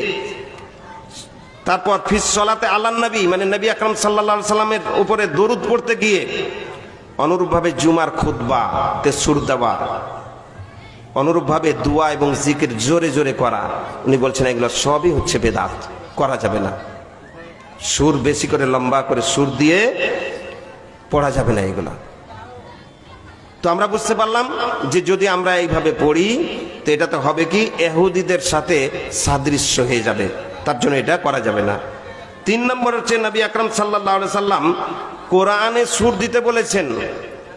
তারপর ফিস সলাতে আলান নবী, মানে নবী আকরাম সাল্লাল্লাহু আলাইহি সাল্লামের উপরে দরুদ পড়তে গিয়ে, অনুরূপভাবে জুমার খুতবাতে সুর দেওয়া, অনুরূপভাবে দোয়া এবং জিকির জোরে জোরে করা, উনি বলছেন এগুলো সবই হচ্ছে বেদাত, করা যাবে না। সুর বেশি করে লম্বা করে সুর দিয়ে পড়া যাবে না এগুলো। তো আমরা বুঝতে পারলাম যে যদি আমরা এইভাবে পড়ি তো এটাতে হবে কি ইহুদিদের সাথে সাদৃশ্য হয়ে যাবে, তার জন্য এটা করা যাবে না। 3 নম্বর হচ্ছে নবী আকরাম সাল্লাল্লাহু আলাইহি সাল্লাম কোরআনে সুর দিতে বলেছেন,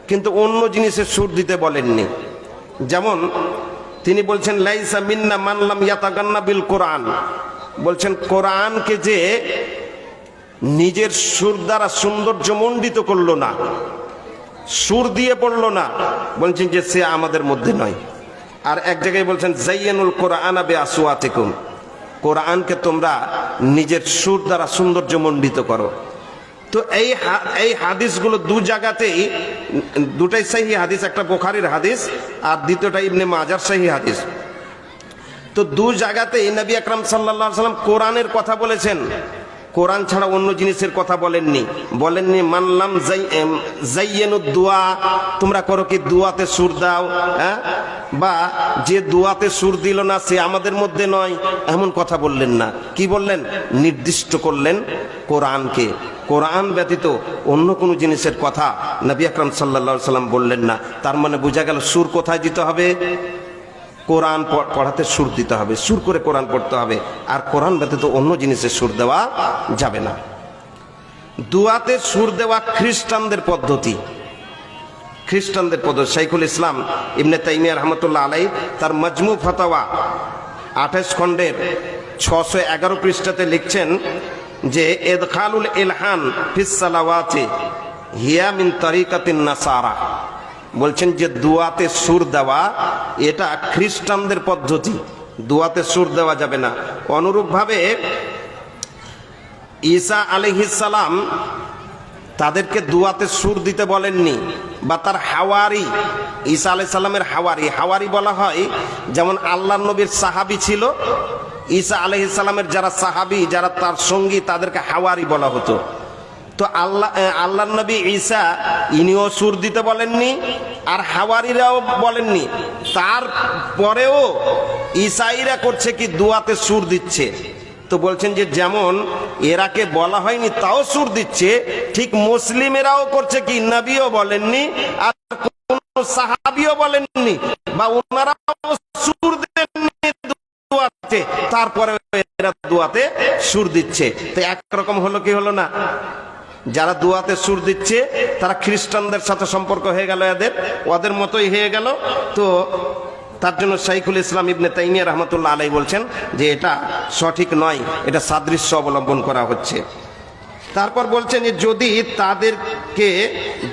কিন্তু অন্য জিনিসে সুর দিতে বলেননি। যেমন তিনি বলছেন লাইসা মিন্না মান লাম ইয়াতাগান্না বিল কোরআন, বলছেন কোরআনকে যে নিজের সুর দ্বারা সৌন্দর্য মণ্ডিত করলো না, সুর দিয়ে পড়লো না, বলছেন যে সে আমাদের মধ্যে নয়। আর এক জায়গায় বলছেন জাইয়ানুল কোরআনা বিআসওয়াতিকুম, কোরআনকে তোমরা নিজের সুর দ্বারা সৌন্দর্য মণ্ডিত করো। তো এই হাদিসগুলো দু জায়গাতেই, দুটাই সহিহ হাদিস, একটা বুখারীর হাদিস আর দ্বিতীয়টা ইবনে মাজার সহিহ হাদিস। তো দু জায়গাতেই নবী আকরাম সাল্লাল্লাহু আলাইহি সাল্লাম কোরআনের কথা বলেছেন, কোরআন ছাড়া অন্য জিনিসের কথা বলেননি। মানলাম জাইয়ানুদ দুআ, তোমরা করো কি দুআতে সুর দাও, হ্যাঁ, বা যে দুয়াতে সুর দিল না সে আমাদের মধ্যে নয়, এমন কথা বললেন না। কি বললেন? নির্দিষ্ট করলেন কোরআনকে। কোরআন ব্যতীত অন্য কোনো জিনিসের কথা নবী আকরাম সাল্লাল্লাহু আলাইহি সাল্লাম বললেন না। তার মানে বোঝা গেল সুর কোথায় দিতে হবে? কোরআন পড়াতে সুর দিতে হবে, সুর করে কোরআন পড়তে হবে, আর কোরআন ব্যতীত অন্য জিনিসের সুর দেওয়া যাবে না। দুয়াতে সুর দেওয়া খ্রিস্টানদের পদ্ধতি, খ্রিস্টানদের পদ্ধতি। শাইখুল ইসলাম ইবনে তাইমিয়া রহমতুল্লাহ আলাইহি তার মাজমু ফাতাওয়া 28 খণ্ডের 611 পৃষ্ঠাতে লিখছেন যে ইদখালুল ইলহান ফিস সালাওয়াতি হিয়া মিন তরিকাতিন নাসারা। বলছেন যে দুয়াতে সুর দেওয়া এটা খ্রিস্টানদের পদ্ধতি, দুয়াতে সুর দেওয়া যাবে না। অনুরূপভাবে ঈসা আলাইহিস সালাম তাদেরকে দুয়াতে সুর দিতে বলেননি, বা তার হাওয়ারি, ঈসা আলাইহিস সালামের হাওয়ারি, হাওয়ারি বলা হয় যেমন আল্লাহর নবীর সাহাবী ছিল, ঈসা আলাইহিস সালামের যারা সাহাবী, যারা তার সঙ্গী, তাদেরকে হাওয়ারি বলা হতো। তো আল্লাহর নবী ঈসা ইনিও সুর দিতে বলেননি, আর হাওয়ারিরাও বলেননি। তারপরেও ঈসাইরা করছে কি? দুয়াতে সুর দিচ্ছে। তো বলছেন যে যেমন এরাকে বলা হয়নি তাও সুর দিচ্ছে, ঠিক মুসলিমেরাও করছে কি? নবীও বলেননি আর কোন সাহাবীও বলেননি, বা ওনারাও সুর দেননি দুয়াতে, তারপরে এরা দুয়াতে সুর দিচ্ছে। তো একরকম হলো কি হলো না? যারা দুয়াতে সুর দিচ্ছে তারা খ্রিস্টানদের সাথে সম্পর্ক হয়ে গেল, ওদের মতোই হয়ে গেল। তো তার জন্য শাইখুল ইসলাম ইবনে তাইমিয়া রহমতুল্লাহ আলাইহি বলছেন যে এটা সঠিক নয়, এটা সাদৃশ্য অবলম্বন করা হচ্ছে। তারপর বলছেন যে যদি তাদেরকে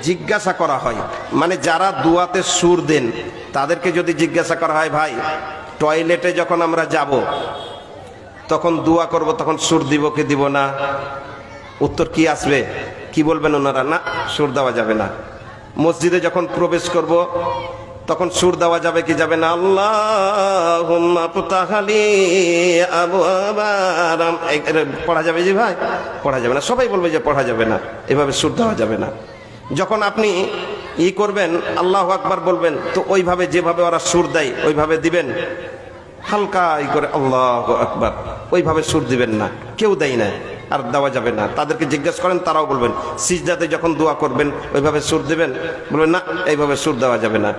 জিজ্ঞাসা করা হয়, মানে যারা দুয়াতে সুর দেন তাদেরকে যদি জিজ্ঞাসা করা হয়, ভাই টয়লেটে যখন আমরা যাব তখন দোয়া করব, তখন সুর দিব কি দিব না? উত্তর কি আসবে? কি বলবেন ওনারা? না, সুর দেওয়া যাবে না। মসজিদে যখন প্রবেশ করব তখন সুর দেওয়া যাবে কি যাবে না? আল্লাহুম্মা ফুতাহালি আবওয়াবার, পড়া যাবে? জি ভাই, পড়া যাবে না। সবাই বলবে যে পড়া যাবে না, এভাবে সুর দেওয়া যাবে না। যখন আপনি করবেন, আল্লাহু আকবার বলবেন, তো ওইভাবে যেভাবে ওরা সুর দেয় ওইভাবে দিবেন, হালকা করে আল্লাহু আকবার, ওইভাবে সুর দিবেন না। কেউ দেয় না, আর দেওয়া যাবে না। তাদেরকে জিজ্ঞেস করেন, তারাও বলবেন। সিজদাতে যখন দোয়া করবেন ওইভাবে সুর দিবেন, বলবেন না এইভাবে সুর দেওয়া যাবে না।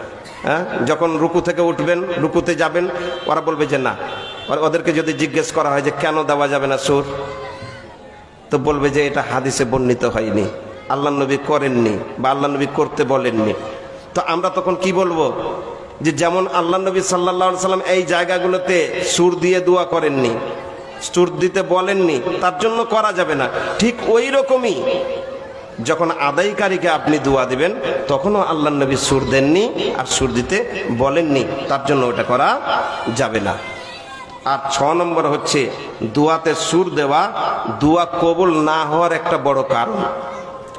হ্যাঁ, যখন রুকু থেকে উঠবেন, রুকুতে যাবেন, ওরা বলবে যে না। ওদেরকে যদি জিজ্ঞেস করা হয় যে কেন দেওয়া যাবে না সুর, তো বলবে যে এটা হাদিসে বর্ণিত হয়নি, আল্লাহ নবী করেননি, বা আল্লাহ নবী করতে বলেননি। তো আমরা তখন কি বলবো? যে যেমন আল্লাহ নবী সাল্লাল্লাহু আলাইহি সাল্লাম এই জায়গাগুলোতে সুর দিয়ে দোয়া করেননি, সুর দিতে বলেননি, তার জন্য করা যাবে না। ঠিক ওই রকমই যখন আদায়কারীকে আপনি দোয়া দিবেন তখনও আল্লাহ নবী সুর দেননি আর সুর দিতে বলেননি, তার জন্য ওটা করা যাবে না। আর 6 নম্বর হচ্ছে দোয়াতে সুর দেওয়া দোয়া কবুল না হওয়ার একটা বড় কারণ।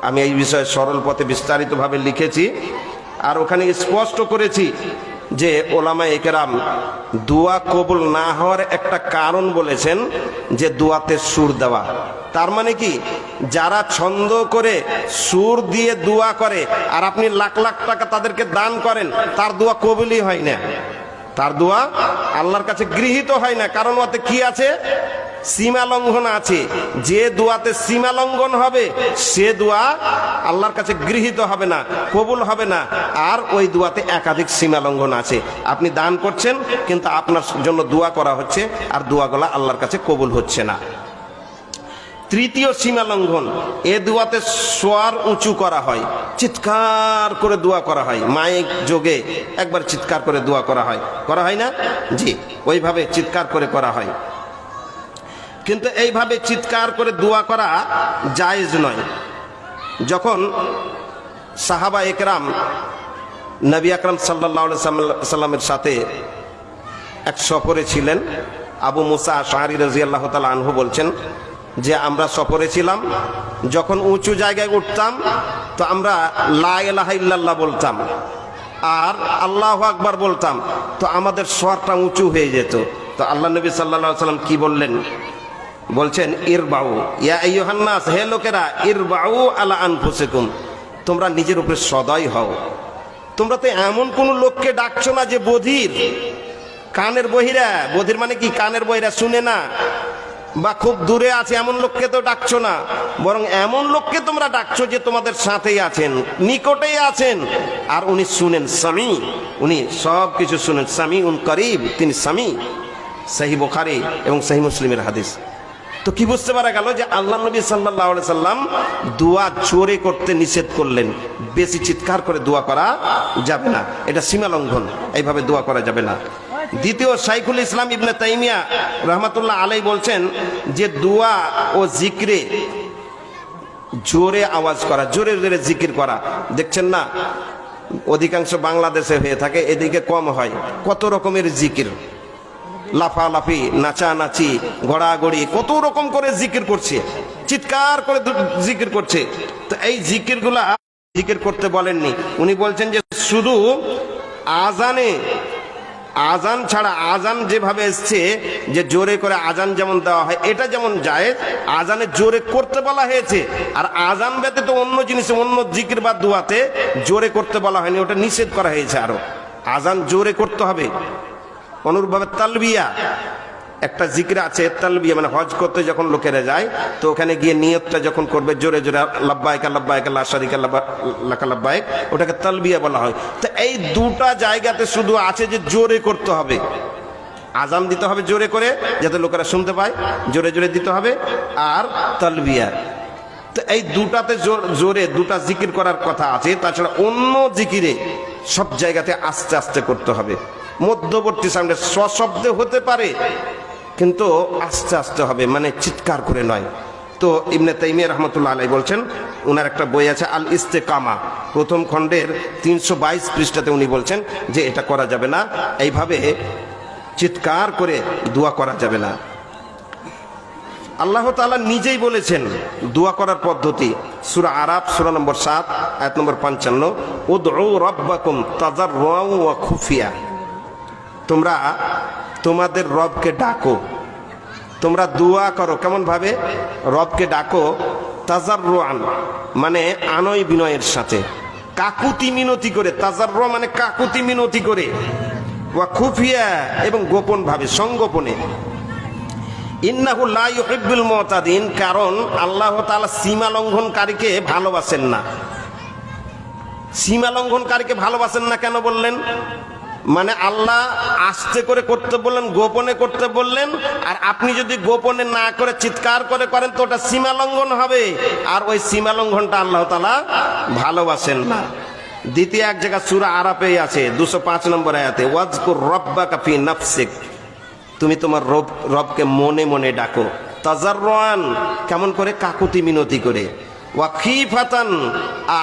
আমি এই বিষয়ে সরল পথে বিস্তারিতভাবে লিখেছি, আর ওখানে স্পষ্ট করেছি যে ওলামায়ে কেরাম দোয়া কবুল না হওয়ার একটা কারণ বলেছেন যে দোয়াতে সুর দেওয়া। তার মানে কি? যারা ছন্দ করে সুর দিয়ে দোয়া করে আর আপনি লাখ লাখ টাকা তাদেরকে দান করেন, তার দোয়া কবুলই হয় না, তার দোয়া আল্লাহর কাছে গৃহীত হয় না। কারণ ওতে কি আছে? সীমা লঙ্ঘন আছে। যে দোয়াতে সীমা লঙ্ঘন হবে সে দোয়া আল্লাহর কাছে গৃহীত হবে না, কবুল হবে না। আর ওই দোয়াতে একাধিক সীমা লঙ্ঘন আছে। আপনি দান করছেন কিন্তু আপনার জন্য দোয়া করা হচ্ছে, আর দোয়াগুলা আল্লাহর কাছে কবুল হচ্ছে না। তৃতীয় সীমা লঙ্ঘন, এ দোয়াতে স্বর উঁচু করা হয়, চিৎকার করে দোয়া করা হয়, মাইক যোগে একবার চিৎকার করে দোয়া করা হয়, করা হয় না? জি, ওইভাবে চিৎকার করে করা হয়। কিন্তু এইভাবে চিৎকার করে দোয়া করা জায়েজ নয়। যখন সাহাবা একরাম নবী আকরাম সাল্লাল্লাহু আলাইহি সাল্লামের সাথে এক সফরে ছিলেন, আবু মুসা আশআরী রাদিয়াল্লাহু তাআলা আনহু বলছেন যে আমরা সফরে ছিলাম, যখন উঁচু জায়গায় উঠতাম তো আমরা লা ইলাহা ইল্লাল্লাহ বলতাম আর আল্লাহু আকবার বলতাম, তো আমাদের স্বরটা উঁচু হয়ে যেত। তো আল্লাহ নবী সাল্লাল্লাহু আলাইহি সাল্লাম কি বললেন? বলছেন ইরবাউ ইয়া আইয়ুহান নাস, হে লোকেরা, ইরবাউ আলা আনফুসিকুম, তোমরা নিজের উপরে সদয় হও। তোমরা তো এমন কোন লোককে ডাকছো না যে বধির, কানের বহিরা। বধির মানে কি? কানের বহিরা, শুনে না বা খুব দূরে আছে এমন লোককে তো ডাকছো না, বরং এমন লোককে তোমরা ডাকছো যে তোমাদের সাথেই আছেন, নিকটেই আছেন, আর উনি শুনেন। সামি, উনি সব কিছু শুনেন। সামি উন করিব, তিনি সামি। সহিহ বুখারী এবং সহিহ মুসলিমের হাদিস। তো কি বুঝতে পারা গেল যে আল্লাহ নবী সাল্লাল্লাহু আলাইহি সাল্লাম দোয়া জোরে করতে নিষেধ করলেন। বেশি চিৎকার করে দোয়া করা যাবে না, এটা সীমা লঙ্ঘন, এইভাবে দোয়া করা যাবে না। দ্বিতীয়, শাইখুল ইসলাম ইবনে তাইমিয়া রাহমাতুল্লাহ আলাইহি বলছেন যে দোয়া ও জিকিরে জোরে আওয়াজ করা, জোরে জোরে জিকির করা, দেখছেন না অধিকাংশ বাংলাদেশে হয়ে থাকে, এদিকে কম হয়। কত রকমের জিকির, লাফালাফি, নাচানাচি, গড়াগড়ি, কত রকম করে জিকির করছে, চিৎকার করে জিকির করছে। তো এই জিকিরগুলা জিকির করতে বলেননি। উনি বলছেন যে শুধু আজানে, আজান ছাড়া, আজান যেভাবে এসছে যে জোরে করে আজান যেমন দেওয়া হয় এটা যেমন যায়, আজানে জোরে করতে বলা হয়েছে। আর আজান ব্যতীত অন্য জিনিসে, অন্য জিকির বা দোয়াতে জোরে করতে বলা হয়নি, ওটা নিষেধ করা হয়েছে। আরো আজান জোরে করতে হবে। অনুরূপভাবে তালবিয়া, একটা জিকির আছে তালবিয়া, মানে হজ করতে যখন লোকেরা যায় তো ওখানে গিয়ে নিয়তটা যখন করবে জোরে জোরে লাব্বাইক লাব্বাইক লা শারিকা লাকা লাব্বাইক, ওটাকে তালবিয়া বলা হয়। তো এই দুটা জায়গাতে শুধু আছে যে জোরে করতে হবে, আজান দিতে হবে জোরে করে যাতে লোকেরা শুনতে পায়, জোরে জোরে দিতে হবে, আর তালবিয়া। তো এই দুটাতে জোরে দুটা জিকির করার কথা আছে। তাছাড়া অন্য জিকিরে সব জায়গাতে আস্তে আস্তে করতে হবে। মধ্যবর্তী সামনে সশব্দে হতে পারে কিন্তু আস্তে আস্তে হবে, মানে চিৎকার করে নয়। তো ইবনে তাইমিয়া রাহমাতুল্লাহ আলাইহি বলছেন, ওনার একটা বই আছে আল ইস্তেকামা, প্রথম খণ্ডের 322 পৃষ্ঠাতে উনি বলছেন যে এটা করা যাবে না, এইভাবে চিৎকার করে দোয়া করা যাবে না। আল্লাহ তাআলা নিজেই বলেছেন দোয়া করার পদ্ধতি, সূরা আরাফ সূরা নম্বর 7 আয়াত নম্বর 55, উদউ রাব্বাকুম তাযাররুআন ওয়া খুফিয়া, তোমরা তোমাদের রবকে ডাকো, তোমরা দোয়া করো। কেমন ভাবে? রবকে ডাকো তাযাররুআন মানে আনয় বিনয়ের সাথে, কাকুতি মিনতি করে। তাযাররু মানে কাকুতি মিনতি করে, ওয়া খুফিয়া এবং গোপন ভাবে, সংগোপনে। ইন্নাহু লা ইউহিব্বুল মুতাদিন, কারণ আল্লাহ তাআলা সীমা লঙ্ঘনকারীকে ভালোবাসেন না। সীমা লঙ্ঘনকারীকে ভালোবাসেন না কেন বললেন? মানে আল্লাহ আস্তে করে করতে বললেন, গোপনে করতে বললেন, আর আপনি যদি গোপনে না করে চিৎকার করে করেন তো ওটা সীমা লঙ্ঘন হবে, আর ওই সীমা লঙ্ঘনটা আল্লাহ তাআলা ভালোবাসেন না। দ্বিতীয় এক জায়গা সূরা আরাফে আছে 205 নম্বর আয়াতে, ওয়াজকুর রাব্বাকা ফি নাফসিক, তুমি তোমার রবকে মনে মনে ডাকো। তাযাররুআন কেমন করে? কাকুতি মিনতি করে। ওয়া খিফাতান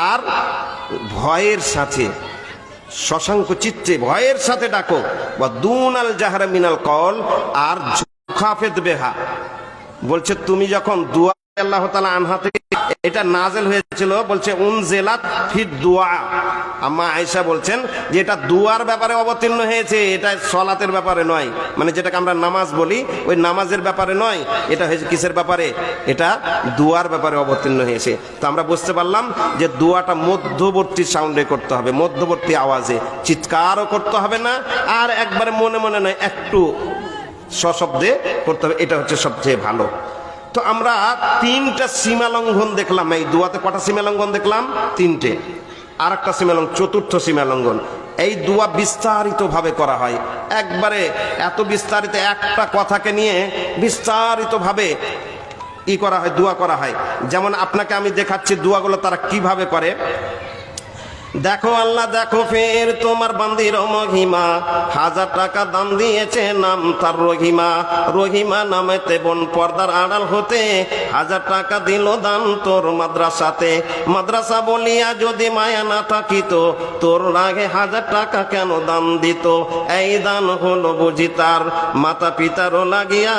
আর ভয়ের সাথে, শশাঙ্ক চিত্তে ভয়ের সাথে ডাকো। বা দুনাল জাহরা মিনাল কওল আর খাফিদ বিহা, বলছে তুমি যখন দোয়া, আল্লাহ তাআলা আনহা থেকে এটা নাজেল হয়েছিল, বলছে উনজিলাত ফি দুআ। আম্মা আয়েশা বলছেন যে এটা দুয়ার ব্যাপারে অবতীর্ণ হয়েছে, এটা সালাতের ব্যাপারে নয়, মানে যেটাকে আমরা নামাজ বলি ওই নামাজের ব্যাপারে নয়, এটা হয়েছে কিসের ব্যাপারে? এটা দুয়ার ব্যাপারে অবতীর্ণ হয়েছে। তো আমরা বুঝতে পারলাম যে দুয়াটা মধ্যবর্তী সাউন্ডে করতে হবে, মধ্যবর্তী আওয়াজে, চিৎকারও করতে হবে না, আর একবারে মনে মনে নয়, একটু সশব্দে করতে হবে, এটা হচ্ছে সবচেয়ে ভালো। তো আমরা 3টা সীমা লঙ্ঘন দেখলাম এই দোয়াতে। কটা সীমা লঙ্ঘন দেখলাম? 3টে। আর একটা সীমা লঙ্ঘন, 4র্থ সীমা লঙ্ঘন, এই দোয়া বিস্তারিত ভাবে করা হয়, একবারে এত বিস্তারিত, একটা কথাকে নিয়ে বিস্তারিত ভাবে করা হয়, দোয়া করা হয়। যেমন আপনাকে আমি দেখাচ্ছি দোয়াগুলো তারা কিভাবে করে। দেখো আল্লাহ দেখো ফের তোমার বান্দির মহিমা, 1000 টাকা দাম দিয়েছে নাম তার রহিমা। রহিমা নামেতে বোন পর্দার আড়াল হতে 1000 টাকা দিল দান তোর মাদ্রাসাতে। মাদ্রাসা বলিয়া যদি মায়া না থাকিত, তোর রাগে 1000 টাকা কেন দান দিত? এই দান হলো বুঝি তার মাতা পিতারও লাগিয়া,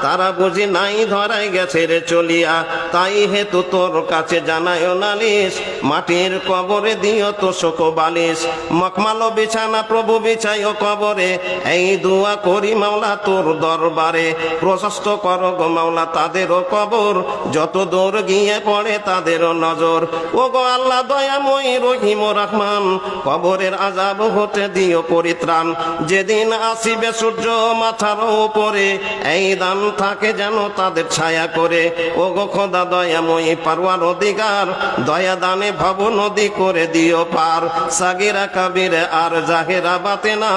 তারা বুঝি নাই ধরাই গেছে রে চলিয়া। তাই হেতু তোর কাছে জানায় নালিশ, মাটির কবরে দিও যত শোক বালিশ, মখমালো বিছানা প্রভু বিছাই ও কবরে, এই দোয়া করি মাওলা তোর দরবারে। প্রশস্ত করো গো মাওলা তাদেরও কবর, যত দূর গিয়ে পড়ে তাদেরও নজর। ও গো আল্লাহ দয়াময়ী রহিম ও রহমান, কবরের আযাব হতে দিও পরিত্রাণ। যেদিন আসিবে সূর্য মাথার উপরে, এই দান থাকে যেন তাদের ছায়া করে। ও গো খোদা দয়াময়ী পারওয়ারদিগার, দয়া দানে ভব নদী করে দিও পার। সাগিরা কাবিরে আর জাহেরা বাতেনা,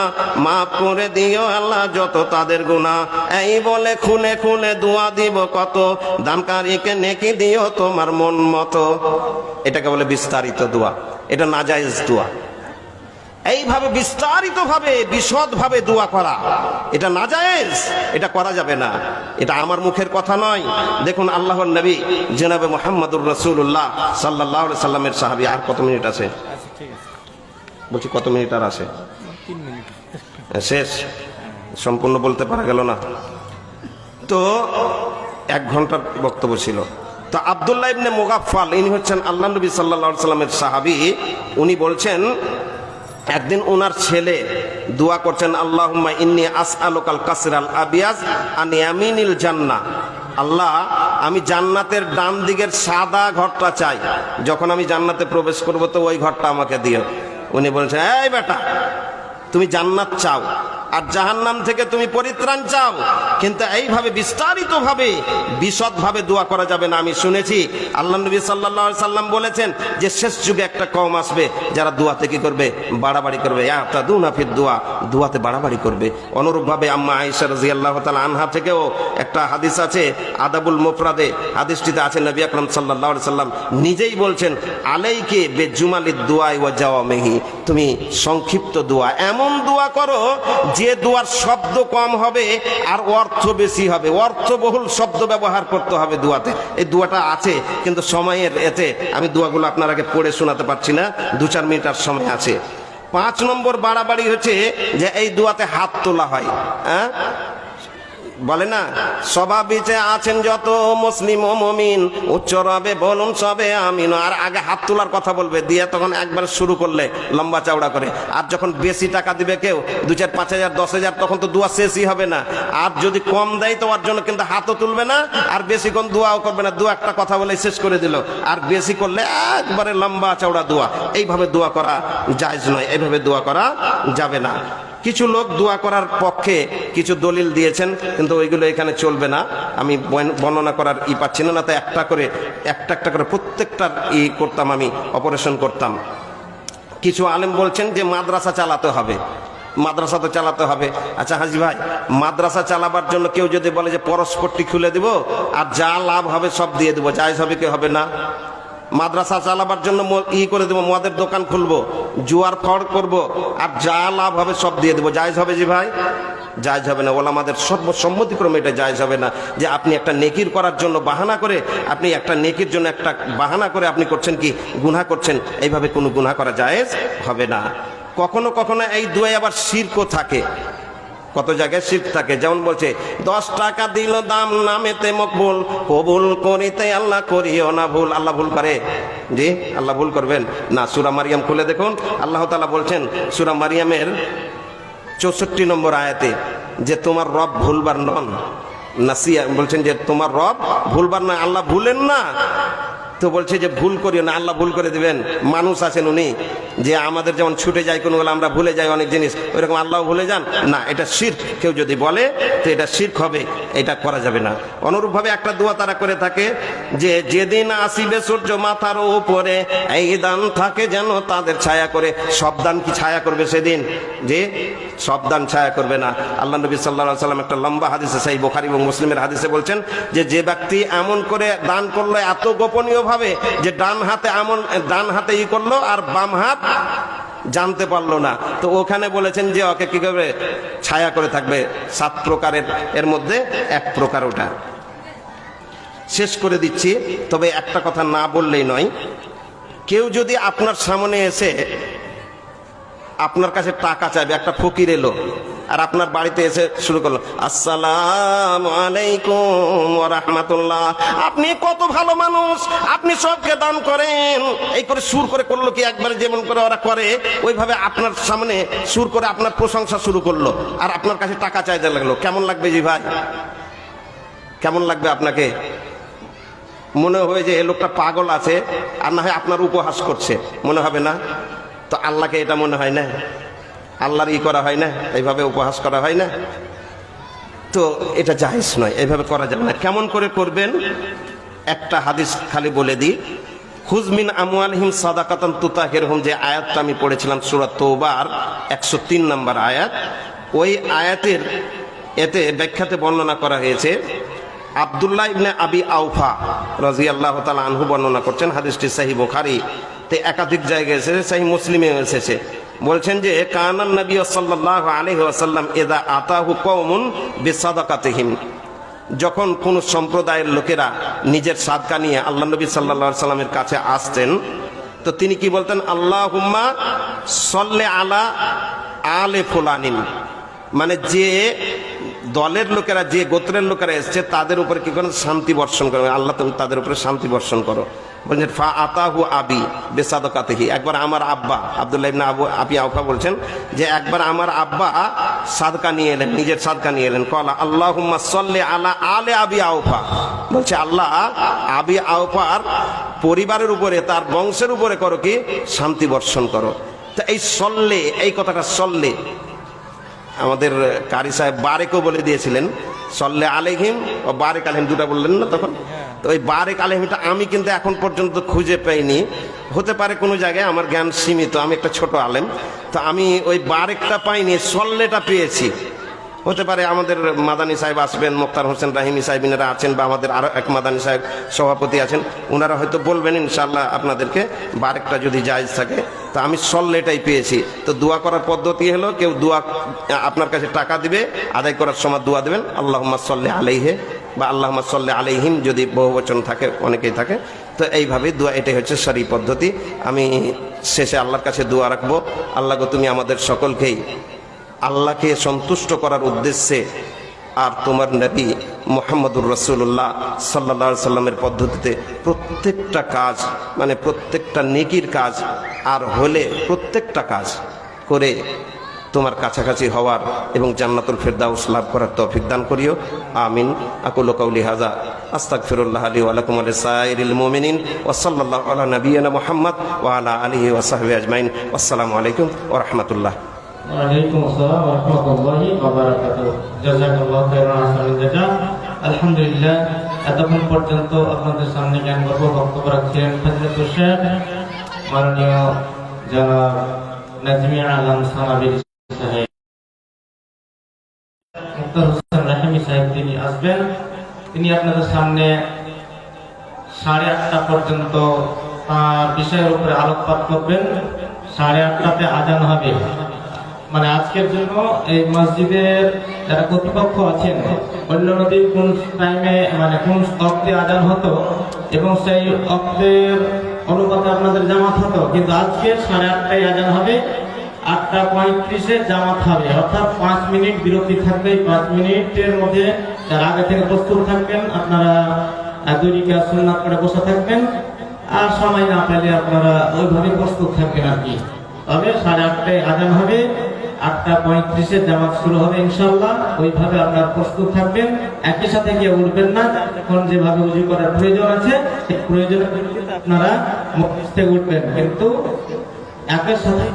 মাফ করে দিও আল্লাহ যত তাদের গুনাহ। এই বলে খুনে খুনে দোয়া দিব কত, দানকারীকে নেকি দিও তোমার মন মতো। এটাকে বলে বিস্তারিত দোয়া, এটা নাজায়েজ দোয়া। এইভাবে বিস্তারিত ভাবে বিশদ ভাবে দোয়া করা এটা নাজায়েজ, এটা করা যাবে না। এটা আমার মুখের কথা নয়। দেখুন আল্লাহর নবী জনাবে মুহাম্মদুর রাসূলুল্লাহ সাল্লাল্লাহু আলাইহি সাল্লামের সাহাবী। আর কত মিনিট আছে? বলছি কত মিনিট আর আছে? 3 মিনিট শেষ, সম্পূর্ণ বলতে পারা গেল না তো। 1 ঘন্টার বক্তব্য ছিল। তো আব্দুল্লাহ ইবনে মুগাফফাল, ইনি হচ্ছেন আল্লাহ নবী সাল্লাল্লাহু আলাইহি সাল্লামের সাহাবী। উনি বলছেন একদিন ওনার ছেলে দোয়া করছেন, আল্লাহুম্মা ইন্নী আসআলুকাল কাসরাল আবিয়াজ আন ইয়ামিনিল জান্নাহ। আল্লাহ, আমি জান্নাতের ডান দিকের সাদা ঘরটা চাই, যখন আমি জান্নাতে প্রবেশ করব তো ওই ঘরটা আমাকে দিও। উনি বলছেন, এই বেটা, তুমি জান্নাত চাও আর জাহান্নাম থেকে তুমি পরিত্রাণ চাও, কিন্তু এইভাবে বিস্তারিত ভাবে বিশদ ভাবে দোয়া করা যাবে না। আমি শুনেছি আল্লাহ নবী সাল্লাল্লাহু আলাইহি সাল্লাম বলেছেন যে শেষ যুগে একটা কওম আসবে যারা দোয়াতে কি করবে? বাড়াবাড়ি করবে। ইয়াতাদুনা ফিদ দোয়া, দোয়াতে বাড়াবাড়ি করবে। অনুরূপ ভাবে আম্মা আয়েশা রাদিয়াল্লাহু তাআলা আনহা থেকেও একটা হাদিস আছে, আদাবুল মুফরাদে হাদিসটিতে আছে, নবী আকরাম সাল্লাল্লাহু আলাইহি সাল্লাম নিজেই বলছেন, আলাইকে বেজুমালিদ দোয়া ওয়া জাওয়ামিহি, তুমি সংক্ষিপ্ত দোয়া, এমন দোয়া করো যে দোয়ার শব্দ কম হবে আর অর্থ বেশি হবে। অর্থবহুল শব্দ ব্যবহার করতে হবে দোয়াতে। এই দোয়াটা আছে, কিন্তু সময়ের এতে আমি দোয়াগুলো আপনারাকে পড়ে শোনাতে পারছি না, 2-4 মিনিট আর সময় আছে। 5 নম্বর বাড়াবাড়ি হচ্ছে যে এই দোয়াতে হাত তোলা হয়। হ্যাঁ, বলে না, স্বভাবিতে আছেন যত মুসলিম ও মুমিন, উচ্চ রবে বলুন সবে আমিন। আর আগে হাত তোলার কথা বলবে, দিয়ে তখন একবার শুরু করলে লম্বা চওড়া করে। আর যখন বেশি টাকা দিবে কেউ, 2-4, 5,000, 10,000, তখন তো দোয়া শেষই হবে না। আর যদি কম দেয় তো ওর জন্য কিন্তু হাতও তুলবে না, আর বেশিক্ষণ দোয়াও করবে না। দোয়া একটা কথা বলে শেষ করে দিল। আর বেশি করলে একবারে লম্বা চওড়া দোয়া। এইভাবে দোয়া করা জায়েজ নয়, এইভাবে দোয়া করা যাবে না। কিছু লোক দোয়া করার পক্ষে কিছু দলিল দিয়েছেন, কিন্তু ওইগুলো এখানে চলবে না। আমি বর্ণনা করার পাচ্ছি না, তো একটা করে প্রত্যেকটার করতাম, আমি অপারেশন করতাম। কিছু আলেম বলছেন যে মাদ্রাসা চালাতে হবে, মাদ্রাসা তো চালাতে হবে। আচ্ছা হাজি ভাই, মাদ্রাসা চালাবার জন্য কেউ যদি বলে যে পরস্পরটি খুলে দিব আর যা লাভ হবে সব দিয়ে দেবো, জায়েজ হবে কি হবে না? মাদ্রাসা চালাবার জন্য করে দেবো, মদের দোকান খুলবো, জুয়ার ফড় করব, আর যা লাভ হবে সব দিয়ে দেবো, জায়েজ হবে জি ভাই? জায়েজ হবে না। ওলামাদের সর্বসম্মতিক্রমে এটা জায়েজ হবে না। যে আপনি একটা নেকির করার জন্য বাহানা করে, আপনি একটা নেকির জন্য একটা বাহানা করে আপনি করছেন কি গুনাহ করছেন, এইভাবে কোনো গুনাহ করা জায়েজ হবে না। কখনো কখনো এই দোয়ায় আবার শিরকও থাকে, কত জায়গায় শিরক থাকে। যেমন বলছে, 10 টাকা দিল দাম নামেতে মকবুল, কবুল করিতে আল্লাহ করিও না ভুল। আল্লাহ ভুল করে? জি, আল্লাহ ভুল করবেন না। সূরা মারিয়াম খুলে দেখুন, আল্লাহ তাআলা বলছেন সূরা মারিয়ামের 64 নম্বর আয়াতে যে তোমার রব ভুলবার নন। নাসিয়া বলছেন যে তোমার রব ভুলবার না, আল্লাহ ভুলেন না। তো বলছে যে ভুল করিও না, আল্লাহ ভুল করে দিবেন? মানুষ আছেন উনি, যে আমাদের যেমন ছুটে যায় কোনো বেলা, আমরা ভুলে যাই অনেক জিনিস, ওইরকম আল্লাহ ভুলে যান না? এটা শিরক। কেউ যদি বলে তো এটা শিরক হবে, এটা করা যাবে না। অনুরূপভাবে একটা দোয়া তারা করে থাকে যে যেদিন আসিবে সূর্য মাথার উপরে, এই দান থাকে যেন তাদের ছায়া করে। সব দান কি ছায়া করবে সেদিন? যে সব দান ছায়া করবে না। আল্লাহ নবী সাল্লাল্লাহু আলাইহি সাল্লাম একটা লম্বা হাদিসে, সেই বুখারী এবং মুসলিমের হাদিসে বলছেন যে ব্যক্তি এমন করে দান করলো এত গোপনীয় ভাবে যে ডান হাতে করলো আর বাম হাত জানতে পারলো না, তো ওখানে বলেছেন যে ওকে কি করবে? ছায়া করে থাকবে। 7 প্রকারের এর মধ্যে 1 প্রকার ওটা। শেষ করে দিচ্ছি, তবে একটা কথা না বললেই নয়। কেউ যদি আপনার সামনে এসে আপনার কাছে টাকা চাইবে, একটা ফকির এলো, আর আপনার বাড়িতে এসে শুরু করলো আসসালামু আলাইকুম ওয়া রাহমাতুল্লাহ, আপনি কত ভালো মানুষ, আপনি সবকে দান করেন, এই করে সুর করে করলো কি একবারে যেমন করে ওরা করে ওইভাবে আপনার সামনে সুর করে আপনার প্রশংসা শুরু করলো, আর আপনার কাছে টাকা চাইতে লাগলো। কেমন লাগবে জি ভাই? কেমন লাগবে আপনাকে? মনে হয় যে এই লোকটা পাগল আছে, আর না হয় আপনার উপহাস করছে, মনে হবে না? তো আল্লাহকে এটা মনে হয় না? আল্লাহর করা হয় না, এইভাবে উপহাস করা হয় না? তো এটা জায়েজ নয়, এইভাবে করা যাবে না। কেমন করে করবেন? একটা হাদিস খালি বলে দিই, খুজমিন আমওয়ালিহিম সাদাকাতান তুতাহিরহুম, যে আয়াতটা আমি পড়েছিলাম সূরা তওবার 103 নম্বর আয়াত, ওই আয়াতের এতে ব্যাখ্যাতে বর্ণনা করা হয়েছে আব্দুল্লাহ ইবনে আবি আওফা রাদিয়াল্লাহু তাআলা আনহু বর্ণনা করছেন, হাদিসটি সহিহ বুখারীতে একাধিক জায়গায় এসেছে, সহিহ মুসলিমে এসেছে। বলছেন যে কানান নবী সাল্লাল্লাহু আলাইহি ওয়াসাল্লাম ইযা আতাহু কওমুন বিসাদাকাতিহিম, যখন কোন সম্প্রদায়ের লোকেরা নিজের সাদকা নিয়ে আল্লাহ নবী সাল্লাল্লাহু আলাইহি সাল্লামের কাছে আসতেন, তো তিনি কি বলতেন? আল্লাহুম্মা সাল্লি আলা আলে ফুলানিন, মানে যে দলের লোকেরা, যে গোত্রের লোকেরা এসছে তাদের উপরে কি করেন? শান্তি বর্ষণ করো, আল্লাহ তুমি তাদের উপরে শান্তি বর্ষণ করো। বলছেন ফা আতাহু আবি বেসাদকাতিহি, একবার আমার আব্বা, আব্দুল্লাহ ইবনে আবি আওফা বলছেন যে একবার আমার আব্বা সাদকা নিয়ে এলেন, নিজের সাদকা নিয়ে এলেন। কলা আল্লাহুম্মা সাল্লি আলা আলে আবি আওফা, বলছে আল্লাহ আবি আওফার পরিবারের উপরে, তার বংশের উপরে করো কি? শান্তি বর্ষণ করো। তো এই সল্লে, এই কথাটা সল্লে আমাদের কারি সাহেব বারেকও বলে দিয়েছিলেন, সল্লে আলাইহিম ও বারেক আলাইহিম দুটা বললেন না তখন। তো ওই বারেক আলাইহিমটা আমি কিন্তু এখন পর্যন্ত খুঁজে পাইনি, হতে পারে কোনো জায়গায়, আমার জ্ঞান সীমিত, আমি একটা ছোট আলেম, তো আমি ওই বারেকটা পাইনি, সল্লেটা পেয়েছি। হতে পারে আমাদের মাদানী সাহেব আসবেন, মুক্তার হোসেন রাহিমি সাহেব ইনারা আছেন, বা আমাদের আরো এক মাদানী সাহেব সভাপতি আছেন, ওনারা হয়তো বলবেন ইনশাআল্লাহ আপনাদেরকে, বারেকটা যদি জায়েজ থাকে। তো আমি সল্লেটাই পেয়েছি। তো দোয়া করার পদ্ধতি হলো, কেউ দোয়া আপনার কাছে টাকা দিবে, আদায় করার সময় দোয়া দেবেন আল্লাহুম্মা সাল্লি আলাইহি বা আল্লাহুম্মা সাল্লি আলাইহিম, যদি বহুবচন থাকে, অনেকেই থাকে। তো এইভাবে দোয়া, এটাই হচ্ছে শরীয়ত পদ্ধতি। আমি শেষে আল্লাহর কাছে দোয়া রাখবো, আল্লাহ গো তুমি আমাদের সকলকেই আল্লাহকে সন্তুষ্ট করার উদ্দেশ্যে আর তোমার নবী মুহাম্মদুর রাসূলুল্লাহ সাল্লাল্লাহু আলাইহি সাল্লামের পদ্ধতিতে প্রত্যেকটা কাজ, মানে প্রত্যেকটা নেকির কাজ, আর হলে প্রত্যেকটা কাজ করে তোমার কাছাকাছি হওয়ার এবং জান্নাতুল ফিরদাউস লাভ করার তৌফিক দান করিও। আমিন। আকুলু কাউলি হাযা আস্তাগফিরুল্লাহ লি ওয়া লাকুম ওয়া লিসাইরিল মুমিনিন ওয়া সাল্লাল্লাহু আলা নাবিয়িনা মুহাম্মদ ওয়া আলা আলিহি ওয়া সাহবিহি আজমাইন। আসসালামু আলাইকুম ওয়া রাহমাতুল্লাহ। ওয়ালাইকুম আসসালাম ওয়া রাহমাতুল্লাহি ওয়া বারাকাতুহু। জাযাকাল্লাহু খাইরান আহসানুল জাযা। আলহামদুলিল্লাহ, এতক্ষণ পর্যন্ত আপনাদের সামনে জ্ঞানগর্ভ বক্তব্য রাখছিলেন ফজলতুল শেখ মাননীয় জনাব নাজমি আলম সানাবির সাহেব। মুক্তার হোসেন রাহিমি সাহেব তিনি আসবেন, তিনি আপনাদের সামনে 8:30 পর্যন্ত বিষয়ের উপরে আলোকপাত করবেন। 8:30 আজান হবে। মানে আজকের জন্য এই মসজিদের যারা কর্তৃপক্ষ আছেন, অন্য নদীর কোন টাইমে, মানে কোন অক্তে আজান হতো এবং সেই অক্তের অনুপাতে আপনাদের জামাত হতো, কিন্তু আজকে 8:30 আজান হবে, 8:35 জামাত হবে, অর্থাৎ 5 মিনিট বিরতি থাকবে। 5 মিনিটের মধ্যে যারা আগে থেকে প্রস্তুত থাকবেন, আপনারা 2 রাকাত সুন্নাত করে বসে থাকবেন, আর সময় না পেলে আপনারা ওইভাবে প্রস্তুত থাকবেন আর কি। তবে 8:30 আজান হবে, 8:35 জামাত শুরু হবে ইনশাআল্লাহ। ওইভাবে আপনারা প্রস্তুত থাকবেন, একই সাথে গিয়ে উঠবেন না। এখন যেভাবে ওযু করার প্রয়োজন আছে, সেই প্রয়োজনের ভিত্তিতে আপনারা মসজিদ থেকে উঠবেন, কিন্তু একই সাথে